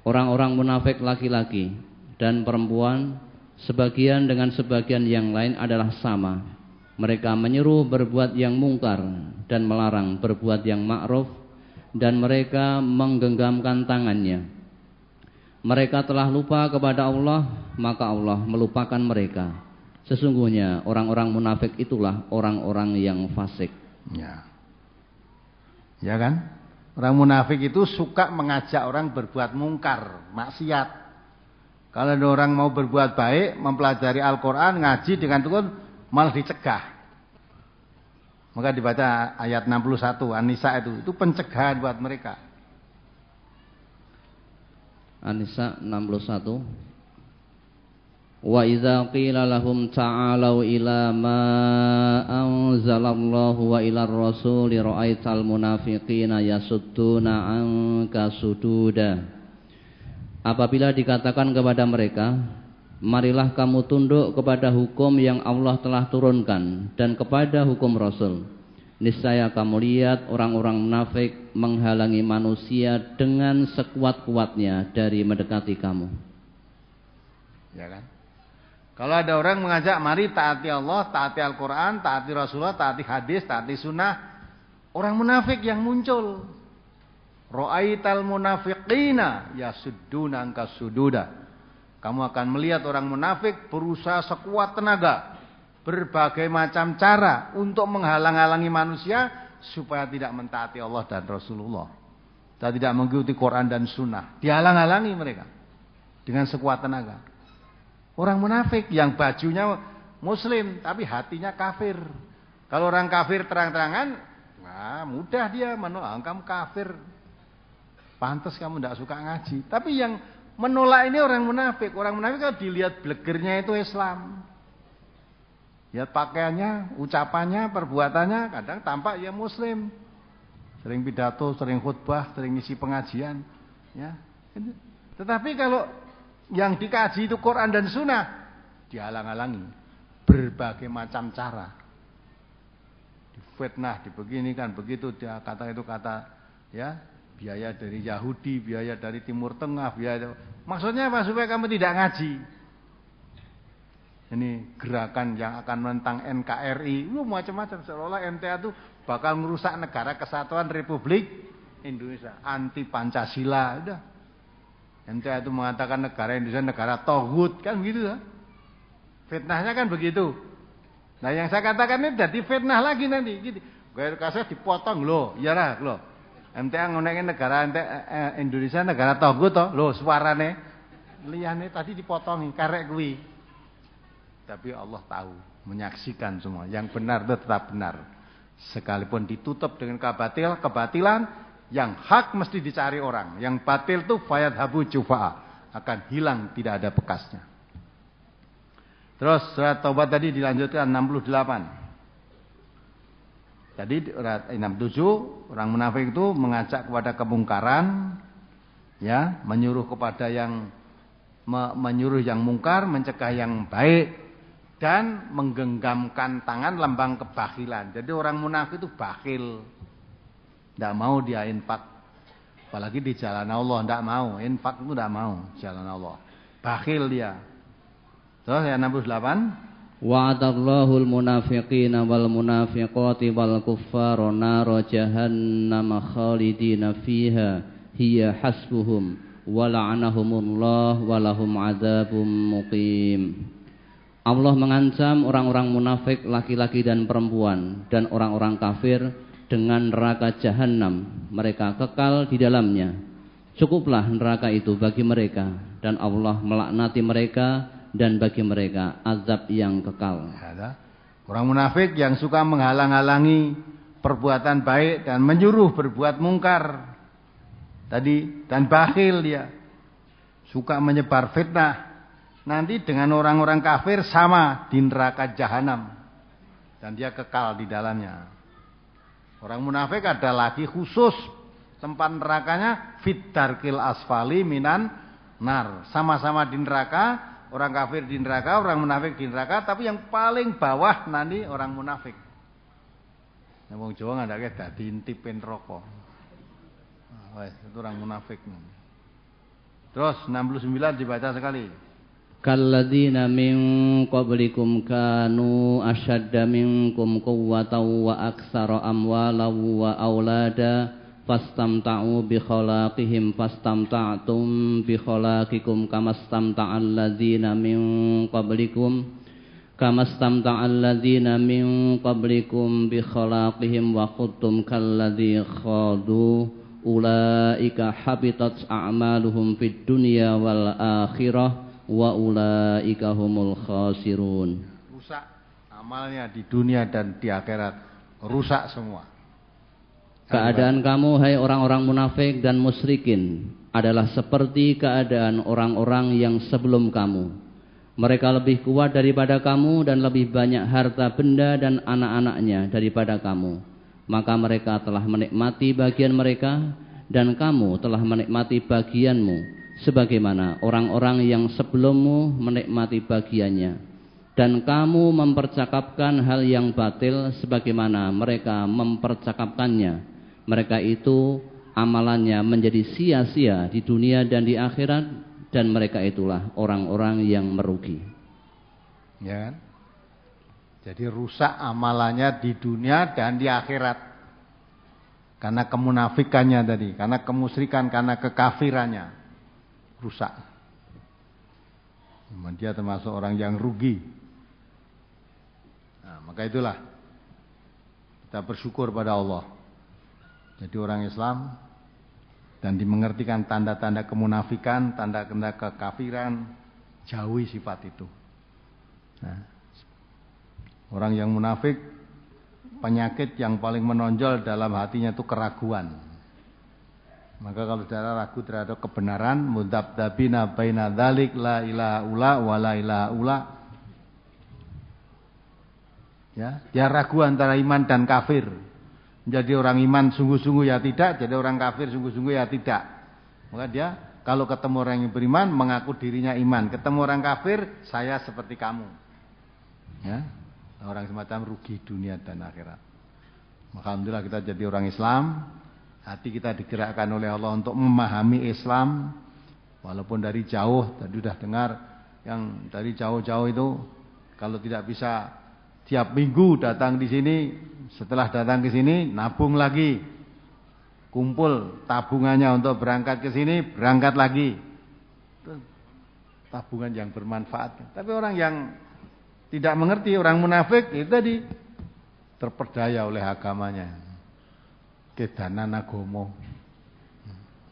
Speaker 1: Orang-orang munafik laki-laki dan perempuan sebagian dengan sebagian yang lain adalah sama. Mereka menyeru berbuat yang mungkar dan melarang berbuat yang ma'ruf, dan mereka menggenggamkan tangannya. Mereka telah lupa kepada Allah, maka Allah melupakan mereka. Sesungguhnya orang-orang munafik itulah orang-orang yang fasik.
Speaker 2: Ya. Ya kan? Orang munafik itu suka mengajak orang berbuat mungkar, maksiat. Kalau ada orang mau berbuat baik, mempelajari Al-Quran, ngaji dengan tekun, malah dicegah. Maka dibaca ayat 61 An-Nisa itu pencegahan buat mereka.
Speaker 1: An-Nisa 61. Wa idza qila lahum ta'alu ila ma anzalallahu wa ila ar-rasuli ra'aital munafiqina yasudduna anka sududa. Apabila dikatakan kepada mereka, marilah kamu tunduk kepada hukum yang Allah telah turunkan dan kepada hukum Rasul, niscaya kamu lihat orang-orang munafik menghalangi manusia dengan sekuat-kuatnya dari mendekati kamu.
Speaker 2: Ya kan? Kalau ada orang mengajak, mari taati Allah, taati Al-Quran, taati Rasulullah, taati hadis, taati sunnah, orang munafik yang muncul. Ra'aital munafiqina yasudduna anka sududa. Kamu akan melihat orang munafik berusaha sekuat tenaga, berbagai macam cara untuk menghalang-halangi manusia supaya tidak mentaati Allah dan Rasulullah, dan tidak mengikuti Quran dan Sunnah. Dihalang-halangi mereka dengan sekuat tenaga. Orang munafik yang bajunya Muslim tapi hatinya kafir. Kalau orang kafir terang-terangan, nah mudah dia menolak, kamu kafir, pantas kamu tidak suka ngaji. Tapi yang menolak ini orang munafik. Orang munafik kalau dilihat blegernya itu Islam. Lihat pakaiannya, ucapannya, perbuatannya, kadang tampak ya Muslim. Sering pidato, sering khutbah, sering isi pengajian. Ya. Tetapi kalau yang dikaji itu Quran dan Sunnah, dihalang-halangi berbagai macam cara. Difitnah, dibeginikan, begitu dia kata itu kata, ya biaya dari Yahudi, biaya dari Timur Tengah, biaya. Maksudnya apa? Supaya kamu tidak ngaji. Ini gerakan yang akan menentang NKRI, macam-macam, seolah-olah MTA itu bakal merusak negara kesatuan Republik Indonesia, anti Pancasila, udah. MTA itu mengatakan negara Indonesia negara tauhid, kan begitu ya? Fitnahnya kan begitu. Nah yang saya katakan ini jadi fitnah lagi nanti. Gitu. Gaya kasih dipotong loh, iyalah loh. MTA ngonekin negara Indonesia negara tauhid toh, loh suarane, liyane tadi dipotongi, karek kuwi. Tapi Allah tahu, menyaksikan semua. Yang benar itu tetap benar. Sekalipun ditutup dengan kebatilan, yang hak mesti dicari orang. Yang batil itu fayadhabu jufa'a, akan hilang, tidak ada bekasnya. Terus surat Taubat tadi dilanjutkan 68. Jadi 67 orang munafik itu mengajak kepada kemungkaran, ya, menyuruh kepada yang menyuruh yang mungkar, mencegah yang baik, dan menggenggamkan tangan lambang kebakilan. Jadi orang munafik itu bakhil, tidak mau dia infak, apalagi di jalan Allah, tidak mau infak itu, tidak mau jalan Allah, bakhil dia. Terus yang 68.
Speaker 1: Wa'adallahu al-munafiqina wal munafiqati wal kuffara nara jahannam khalidina fiha hiya hasbuhum wa la'anahumullah wa lahum adzabum muqim. Allah mengancam orang-orang munafik laki-laki dan perempuan dan orang-orang kafir dengan neraka jahanam, mereka kekal di dalamnya. Cukuplah neraka itu bagi mereka, dan Allah melaknati mereka, dan bagi mereka azab yang kekal.
Speaker 2: Orang munafik yang suka menghalang-halangi perbuatan baik dan menyuruh berbuat mungkar tadi, dan bakhil dia, suka menyebar fitnah, nanti dengan orang-orang kafir sama di neraka jahanam, dan dia kekal di dalamnya. Orang munafik ada lagi khusus tempat nerakanya fit darkil asfali minan nar, sama-sama di neraka. Orang kafir di neraka, orang munafik di neraka, tapi yang paling bawah nanti orang munafik. Wong Jawa ngandake dadi intipin rokok. Wes, itu orang munafik. Terus 69 dibaca sekali.
Speaker 1: Kalladzina min qablikum kanu ashadda minkum quwwatan wa aktsara amwalan wa aulada fastamta'u bi khalaqihim fastamta'tum bi khalaqikum kamastamta'al ladzina min qablikum bi khalaqihim wa khudtum kalladzi khadu ulaika habitat a'maluhum fid dunya wal akhirah wa ulaika humul khasirun.
Speaker 2: Rusak amalnya di dunia dan di akhirat, rusak semua.
Speaker 1: Keadaan kamu, hai orang-orang munafik dan musyrikin, adalah seperti keadaan orang-orang yang sebelum kamu. Mereka lebih kuat daripada kamu dan lebih banyak harta benda dan anak-anaknya daripada kamu. Maka mereka telah menikmati bagian mereka, dan kamu telah menikmati bagianmu, sebagaimana orang-orang yang sebelummu menikmati bagiannya. Dan kamu mempercakapkan hal yang batil sebagaimana mereka mempercakapkannya. Mereka itu amalannya menjadi sia-sia di dunia dan di akhirat, dan mereka itulah orang-orang yang merugi.
Speaker 2: Ya kan? Jadi rusak amalannya di dunia dan di akhirat. Karena kemunafikannya tadi, karena kemusyrikan, karena kekafirannya. Rusak. Dia termasuk orang yang rugi. Nah, maka itulah kita bersyukur pada Allah. Jadi orang Islam dan dimengertikan tanda-tanda kemunafikan, tanda-tanda kekafiran, jauhi sifat itu. Nah, orang yang munafik, penyakit yang paling menonjol dalam hatinya itu keraguan. Maka kalau saudara ragu terhadap kebenaran, mudabdabina baina dzalik la ilaha illa wa la ilaha illa. Ya, dia ragu antara iman dan kafir. Jadi orang iman sungguh-sungguh ya tidak, jadi orang kafir sungguh-sungguh ya tidak. Maka dia kalau ketemu orang yang beriman mengaku dirinya iman, ketemu orang kafir saya seperti kamu. Ya, orang semacam rugi dunia dan akhirat. Maka alhamdulillah kita jadi orang Islam, hati kita digerakkan oleh Allah untuk memahami Islam, walaupun dari jauh. Tadi sudah dengar yang dari jauh-jauh itu kalau tidak bisa tiap minggu datang di sini, setelah datang ke sini nabung lagi, kumpul tabungannya untuk berangkat ke sini, berangkat lagi. Itu tabungan yang bermanfaat. Tapi orang yang tidak mengerti, orang munafik itu tadi terperdaya oleh agamanya. Kedanan agomo.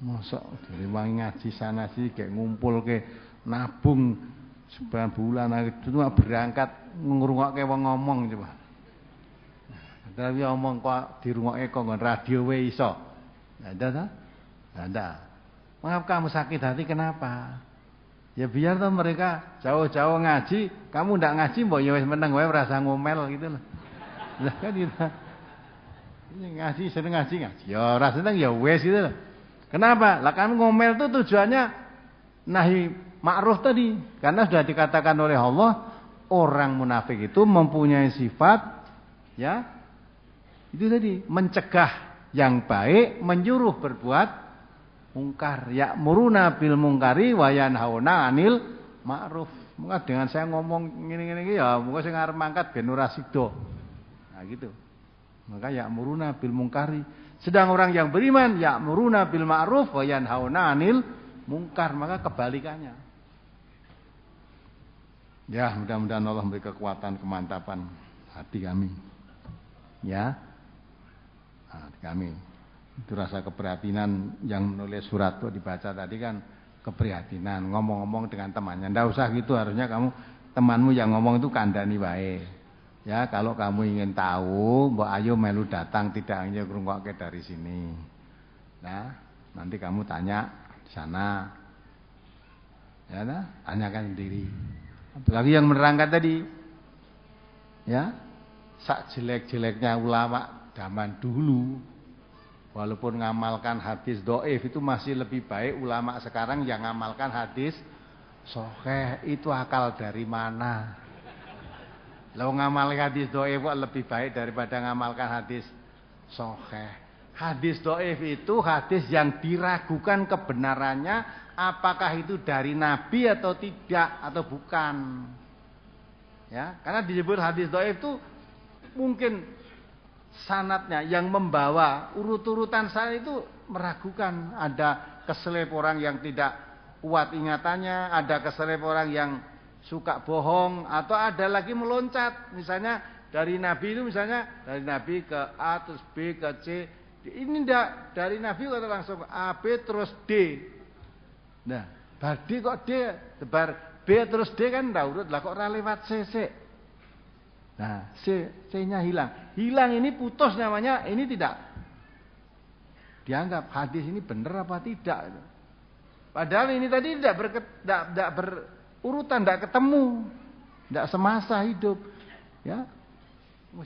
Speaker 2: Mosok direwangi ngaji sana sih kayak ngumpul ke nabung sebulan bulan itu cuma berangkat ngrungokke wong ngomong coba. Tapi omong kok dirungokke kok nggon radio wae iso. Ada ta? Ada. Mengapa kamu sakit hati kenapa? Ya biar tuh mereka jauh-jauh ngaji, kamu ndak ngaji mbok ya wis meneng wae merasa ngomel gitu loh. Lah kan gitu. Ngaji seneng ngaji. Ya ora seneng ya wes gitu loh. Kenapa? Lah kan ngomel itu tujuannya nahi ma'ruf tadi. Karena sudah dikatakan oleh Allah, orang munafik itu mempunyai sifat ya itu tadi, mencegah yang baik, menyuruh berbuat mungkar. Ya'muruna bil mungkari wa yanhauna 'anil ma'ruf. Maka dengan saya ngomong ngene-ngene ya monggo sing arep mangkat ben ora sida. Nah gitu. Maka ya'muruna bil mungkari. Sedang orang yang beriman ya'muruna bil ma'ruf wa yanhauna 'anil mungkar, maka kebalikannya. Ya, mudah-mudahan Allah memberi kekuatan, kemantapan hati kami. Ya. Hati kami. Itu rasa keprihatinan yang menulis surat itu dibaca tadi kan keprihatinan, ngomong-ngomong dengan temannya. Ndak usah gitu, harusnya kamu temanmu yang ngomong itu kandhani wae. Ya, kalau kamu ingin tahu, mbok ayo melu datang, tidak hanya ngrungokke dari sini. Nah, nanti kamu tanya di sana. Ya, nah, tanyakan sendiri. Apalagi yang menerangkan tadi. Ya. Sak jelek-jeleknya ulama zaman dulu, walaupun ngamalkan hadis dhaif itu masih lebih baik ulama sekarang yang ngamalkan hadis sahih. Itu akal dari mana? Kalau ngamalkan hadis dhaif kok lebih baik daripada ngamalkan hadis sahih. Hadis dhaif itu hadis yang diragukan kebenarannya, apakah itu dari Nabi atau tidak atau bukan. Ya, karena disebut hadis dhaif itu mungkin sanadnya yang membawa urut-urutan saya itu meragukan. Ada keselip orang yang tidak kuat ingatannya, ada keselip orang yang suka bohong, atau ada lagi meloncat. Misalnya dari Nabi itu, misalnya dari Nabi ke A terus B ke C. Ini enggak, dari Nabi kata langsung A B terus D. Nah, badi kok D, tebar B terus D kan enggak urut lah, kok ora lewat C. Nah, C-nya hilang. Hilang ini putus namanya, ini tidak dianggap hadis ini benar apa tidak. Padahal ini tadi tidak berurutan, tidak ketemu, tidak semasa hidup. Ya,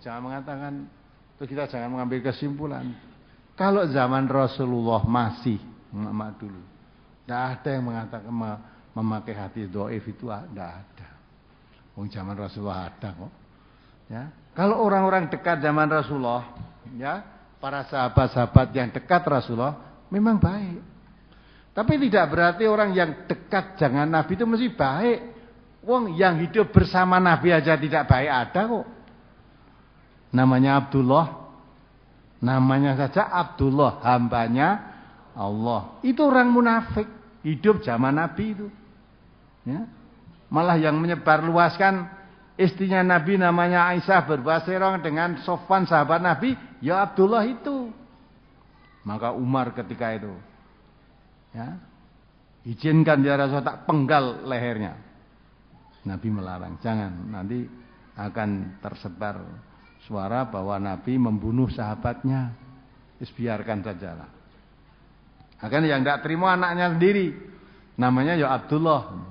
Speaker 2: jangan mengatakan, itu kita jangan mengambil kesimpulan. Kalau zaman Rasulullah masih dulu, tidak ada yang mengatakan memakai hadis dhaif itu, tidak ada. Zaman Rasulullah ada kok. Ya, kalau orang-orang dekat zaman Rasulullah, ya, para sahabat-sahabat yang dekat Rasulullah memang baik. Tapi tidak berarti orang yang dekat jangan Nabi itu mesti baik. Wong yang hidup bersama Nabi aja tidak baik ada kok. Namanya Abdullah. Namanya saja Abdullah, hambanya Allah. Itu orang munafik, hidup zaman Nabi itu. Ya. Malah yang menyebarluaskan istrinya Nabi namanya Aisyah berbaserong dengan Sofwan sahabat Nabi, ya Abdullah itu. Maka Umar ketika itu, ya, izinkan ya Rasulullah, tak penggal lehernya. Nabi melarang, jangan, nanti akan tersebar suara bahwa Nabi membunuh sahabatnya. Biarkan sajalah. Akan yang tidak terima anaknya sendiri, namanya ya Abdullah.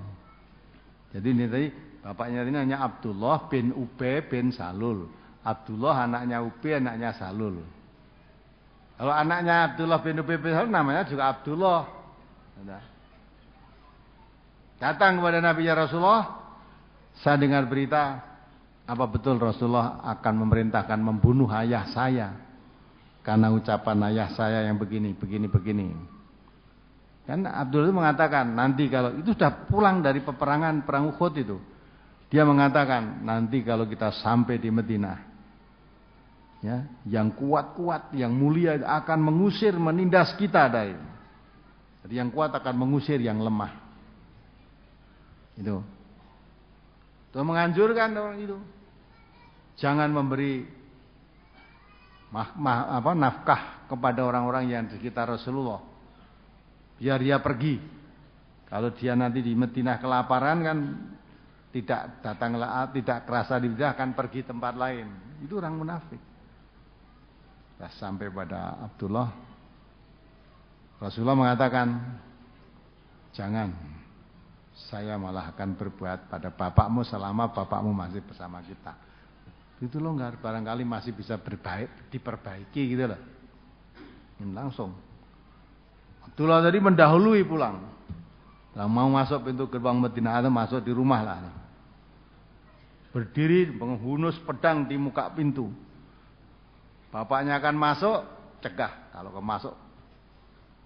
Speaker 2: Jadi ini tadi bapaknya ini hanya Abdullah bin Ubay bin Salul. Abdullah anaknya Ubay, anaknya Salul. Kalau anaknya Abdullah bin Ubay bin Salul namanya juga Abdullah. Datang kepada Nabi ya Rasulullah, saya dengar berita, apa betul Rasulullah akan memerintahkan membunuh ayah saya karena ucapan ayah saya yang begini. Kan Abdullah itu mengatakan, nanti kalau itu sudah pulang dari peperangan perang Uhud itu, dia mengatakan, nanti kalau kita sampai di Madinah, ya, yang kuat-kuat, yang mulia akan mengusir, menindas kita dari. Jadi yang kuat akan mengusir yang lemah. Itu menganjurkan orang itu, jangan memberi nafkah kepada orang-orang yang di sekitar Rasulullah. Biar dia pergi. Kalau dia nanti di Madinah kelaparan kan, tidak datanglah, tidak kerasa di Madinah, akan pergi tempat lain. Itu orang munafik. Sudah sampai pada Abdullah, Rasulullah mengatakan, jangan, saya malah akan berbuat pada bapakmu selama bapakmu masih bersama kita. itu longgar, barangkali masih bisa diperbaiki gitu loh. Langsung Abdullah tadi mendahului pulang. Nah, mau masuk pintu gerbang Madinah atau masuk di rumah lah. Berdiri menghunus pedang di muka pintu. Bapaknya akan masuk, cegah. Kalau kau masuk,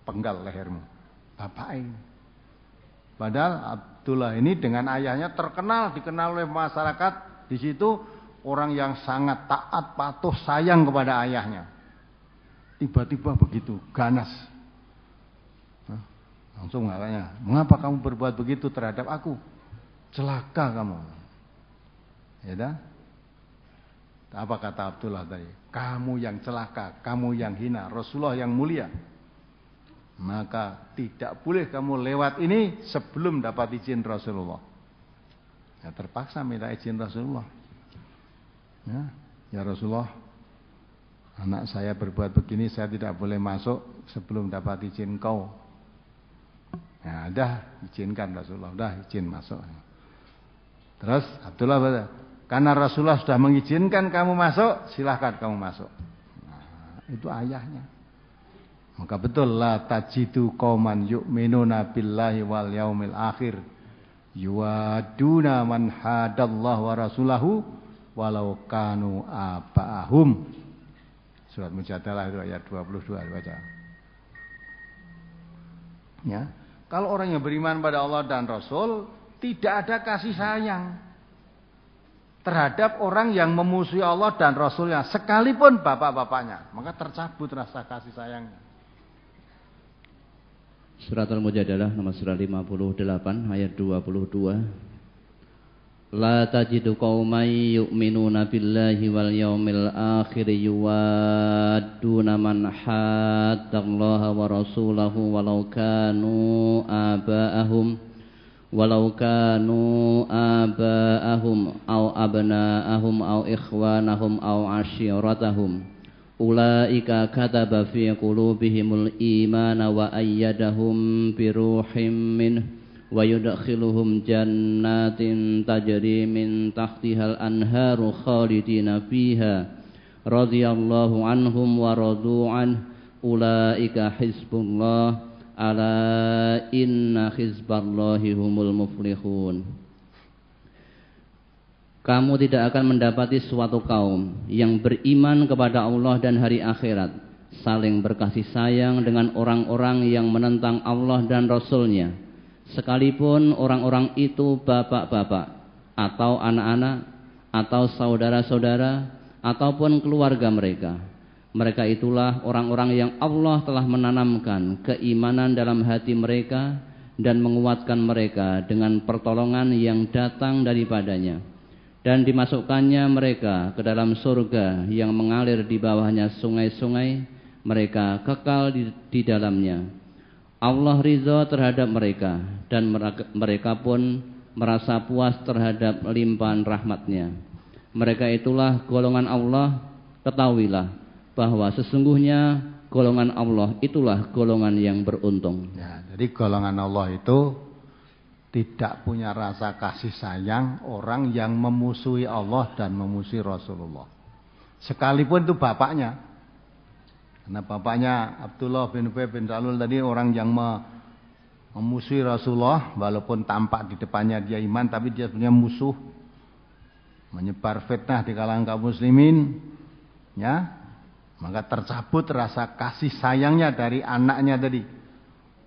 Speaker 2: penggal lehermu. Bapaknya. Padahal Abdullah ini dengan ayahnya dikenal oleh masyarakat di situ orang yang sangat taat, patuh, sayang kepada ayahnya. Tiba-tiba begitu ganas. Langsung katanya, mengapa kamu berbuat begitu terhadap aku? Celaka kamu. Ya dah. Apa kata Abdullah tadi? Kamu yang celaka, kamu yang hina, Rasulullah yang mulia. Maka tidak boleh kamu lewat ini sebelum dapat izin Rasulullah. Ya, terpaksa minta izin Rasulullah. Ya Rasulullah, anak saya berbuat begini, saya tidak boleh masuk sebelum dapat izin kau. Ya, dah izinkan Rasulullah, dah izin masuk. Terus Abdullah berkata, karena Rasulullah sudah mengizinkan kamu masuk, silahkan kamu masuk. Nah, itu ayahnya. Maka betul la tajidu qauman yu'minuna billahi wal yaumil akhir yuwaduna man hadallahu wa rasulahu walau kanu aba'ahum. Surat Mujadalah itu ayat 22 baca. Ya. Kalau orang yang beriman pada Allah dan Rasul, tidak ada kasih sayang terhadap orang yang memusuhi Allah dan Rasulnya, sekalipun bapak-bapaknya, maka tercabut rasa kasih sayangnya.
Speaker 1: Surat Al-Mujadalah nomor surat 58 ayat 22. La tajidu qauman yu'minuna billahi wal yaumil akhir yuwadduna man haddallaha wa rasulahu walau kanu aba'ahum aw abna'ahum aw ikhwanahum aw ashiratahum ulaika kataba fi qulubihimul imana wa ayyadahum bi ruhim minhu wa yudkhiluhum jannatin tajri min tahtihal anharu khalidina fiha radhiyallahu anhum wa radu an ulaika hizbullah ala inna hizballahi humul muflihun. Kamu tidak akan mendapati suatu kaum yang beriman kepada Allah dan hari akhirat, saling berkasih sayang dengan orang-orang yang menentang Allah dan Rasul-Nya, sekalipun orang-orang itu bapak-bapak, atau anak-anak, atau saudara-saudara, ataupun keluarga mereka. Mereka itulah orang-orang yang Allah telah menanamkan keimanan dalam hati mereka dan menguatkan mereka dengan pertolongan yang datang daripadanya. Dan dimasukkannya mereka ke dalam surga yang mengalir di bawahnya sungai-sungai, mereka kekal di dalamnya. Allah ridha terhadap mereka dan mereka pun merasa puas terhadap limpahan rahmatnya. Mereka itulah golongan Allah, ketahuilah bahwa sesungguhnya golongan Allah itulah golongan yang beruntung.
Speaker 2: Ya, jadi golongan Allah itu tidak punya rasa kasih sayang orang yang memusuhi Allah dan memusuhi Rasulullah. Sekalipun itu bapaknya. Karena bapaknya Abdullah bin Ubay bin Salul tadi orang yang memusuhi Rasulullah, walaupun tampak di depannya dia iman, tapi dia punya musuh, menyebar fitnah di kalangan kaum muslimin, ya, maka tercabut rasa kasih sayangnya dari anaknya tadi,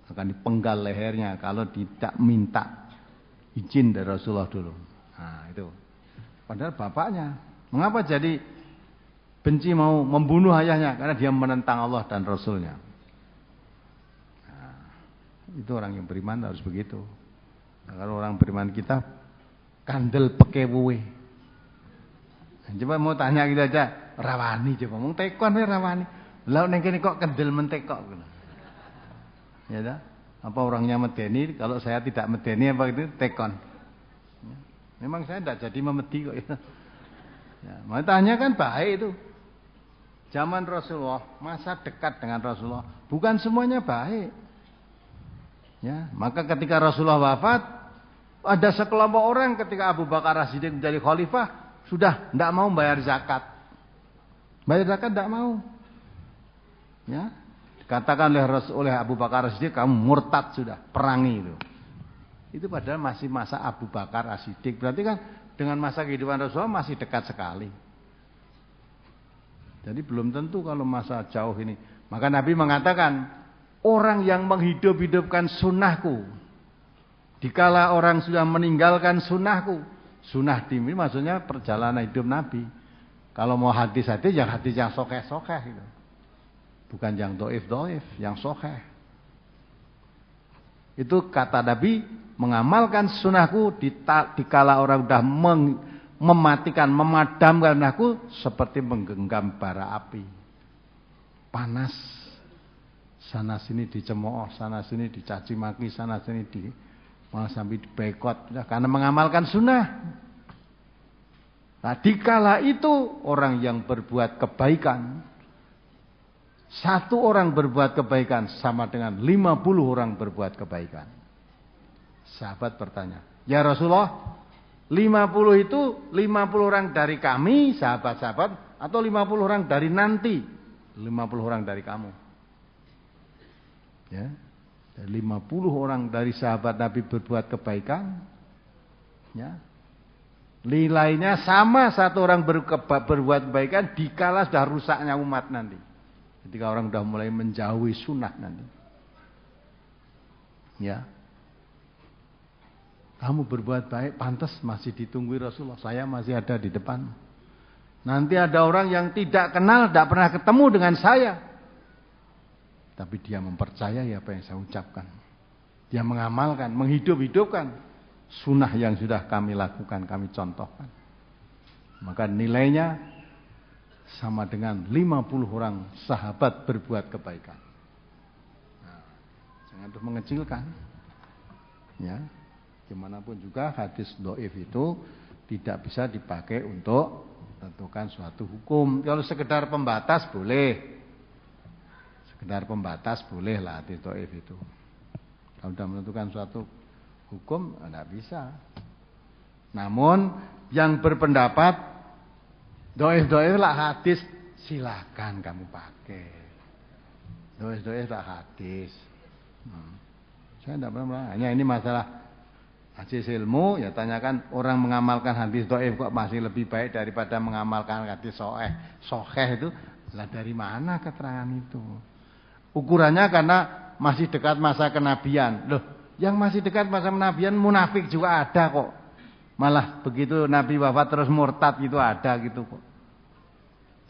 Speaker 2: akan dipenggal lehernya kalau tidak minta izin dari Rasulullah dulu. Nah itu, padahal bapaknya, mengapa jadi benci mau membunuh ayahnya? Karena dia menentang Allah dan Rasulnya. Nah, itu orang yang beriman harus begitu. Nah, kalau orang beriman kita kandel pekewe. Nah, coba mau tanya gitu aja, rawani coba, mau tekon rawani. Lah ning kene kok kendel mentekok. Ya dah. Apa orangnya medeni? Kalau saya tidak medeni apa itu tekon. Ya. Memang saya tidak jadi memedi kok ya. Ya, makanya kan baik itu. Zaman Rasulullah, masa dekat dengan Rasulullah, bukan semuanya baik. Ya, maka ketika Rasulullah wafat, ada sekelompok orang ketika Abu Bakar As-Siddiq menjadi khalifah, sudah tidak mau bayar zakat. Bayar zakat tidak mau. Ya, dikatakan oleh Abu Bakar As-Siddiq, kamu murtad sudah, perangi itu. Itu padahal masih masa Abu Bakar As-Siddiq. Berarti kan dengan masa kehidupan Rasulullah masih dekat sekali. Jadi belum tentu kalau masa jauh ini. Maka Nabi mengatakan, orang yang menghidup-hidupkan sunnahku, dikala orang sudah meninggalkan sunnahku. Sunnah ini maksudnya perjalanan hidup Nabi. Kalau mau hadis-hadis, ya hadis yang sokeh-sokeh gitu. Bukan yang doif-doif, yang sokeh. Itu kata Nabi, mengamalkan sunnahku dikala orang sudah mematikan, memadamkan sunnahku, seperti menggenggam bara api. Panas. Sana sini dicemooh, sana sini dicaci maki, sana sini malah sampai dibekot. Karena mengamalkan sunnah. Nah, dikala itu orang yang berbuat kebaikan, satu orang berbuat kebaikan sama dengan 50 orang berbuat kebaikan. Sahabat bertanya, ya Rasulullah, 50 itu 50 orang dari kami, sahabat-sahabat, atau 50 orang dari nanti? 50 orang dari kamu. Ya, 50 orang dari sahabat Nabi berbuat kebaikan. Ya, nilainya sama satu orang berbuat kebaikan dikala sudah rusaknya umat nanti. Ketika orang sudah mulai menjauhi sunnah nanti. Ya. Kamu berbuat baik, pantas masih ditunggu Rasulullah. Saya masih ada di depan. Nanti ada orang yang tidak kenal, tidak pernah ketemu dengan saya. Tapi dia mempercayai apa yang saya ucapkan. Dia mengamalkan, menghidup-hidupkan sunnah yang sudah kami lakukan, kami contohkan. Maka nilainya sama dengan 50 orang sahabat berbuat kebaikan. Nah, jangan terus mengecilkan. Ya, gimana pun juga hadis dhaif itu tidak bisa dipakai untuk menentukan suatu hukum. Kalau sekedar pembatas boleh. Sekedar pembatas boleh lah hadis dhaif itu. Kalau sudah menentukan suatu hukum tidak bisa. Namun yang berpendapat doif-doif lah hadis, silakan kamu pakai. Doif-doif lah hadis. Saya tidak pernah. Hanya ini masalah hadis ilmu. Ya tanyakan orang mengamalkan hadis doif kok masih lebih baik daripada mengamalkan hadis soheh. Soheh itu lah dari mana keterangan itu? Ukurannya karena masih dekat masa kenabian. Loh, yang masih dekat masa kenabian munafik juga ada kok. Malah begitu Nabi wafat terus murtad gitu ada gitu kok.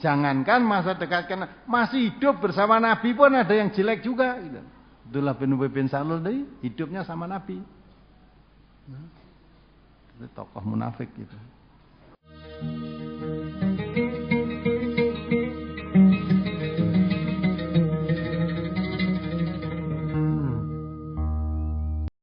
Speaker 2: Jangankan masa dekat, masih hidup bersama Nabi pun ada yang jelek juga. Gitu. Abdullah bin Ubay bin Salul tadi hidupnya sama Nabi. Nah, itu tokoh munafik gitu.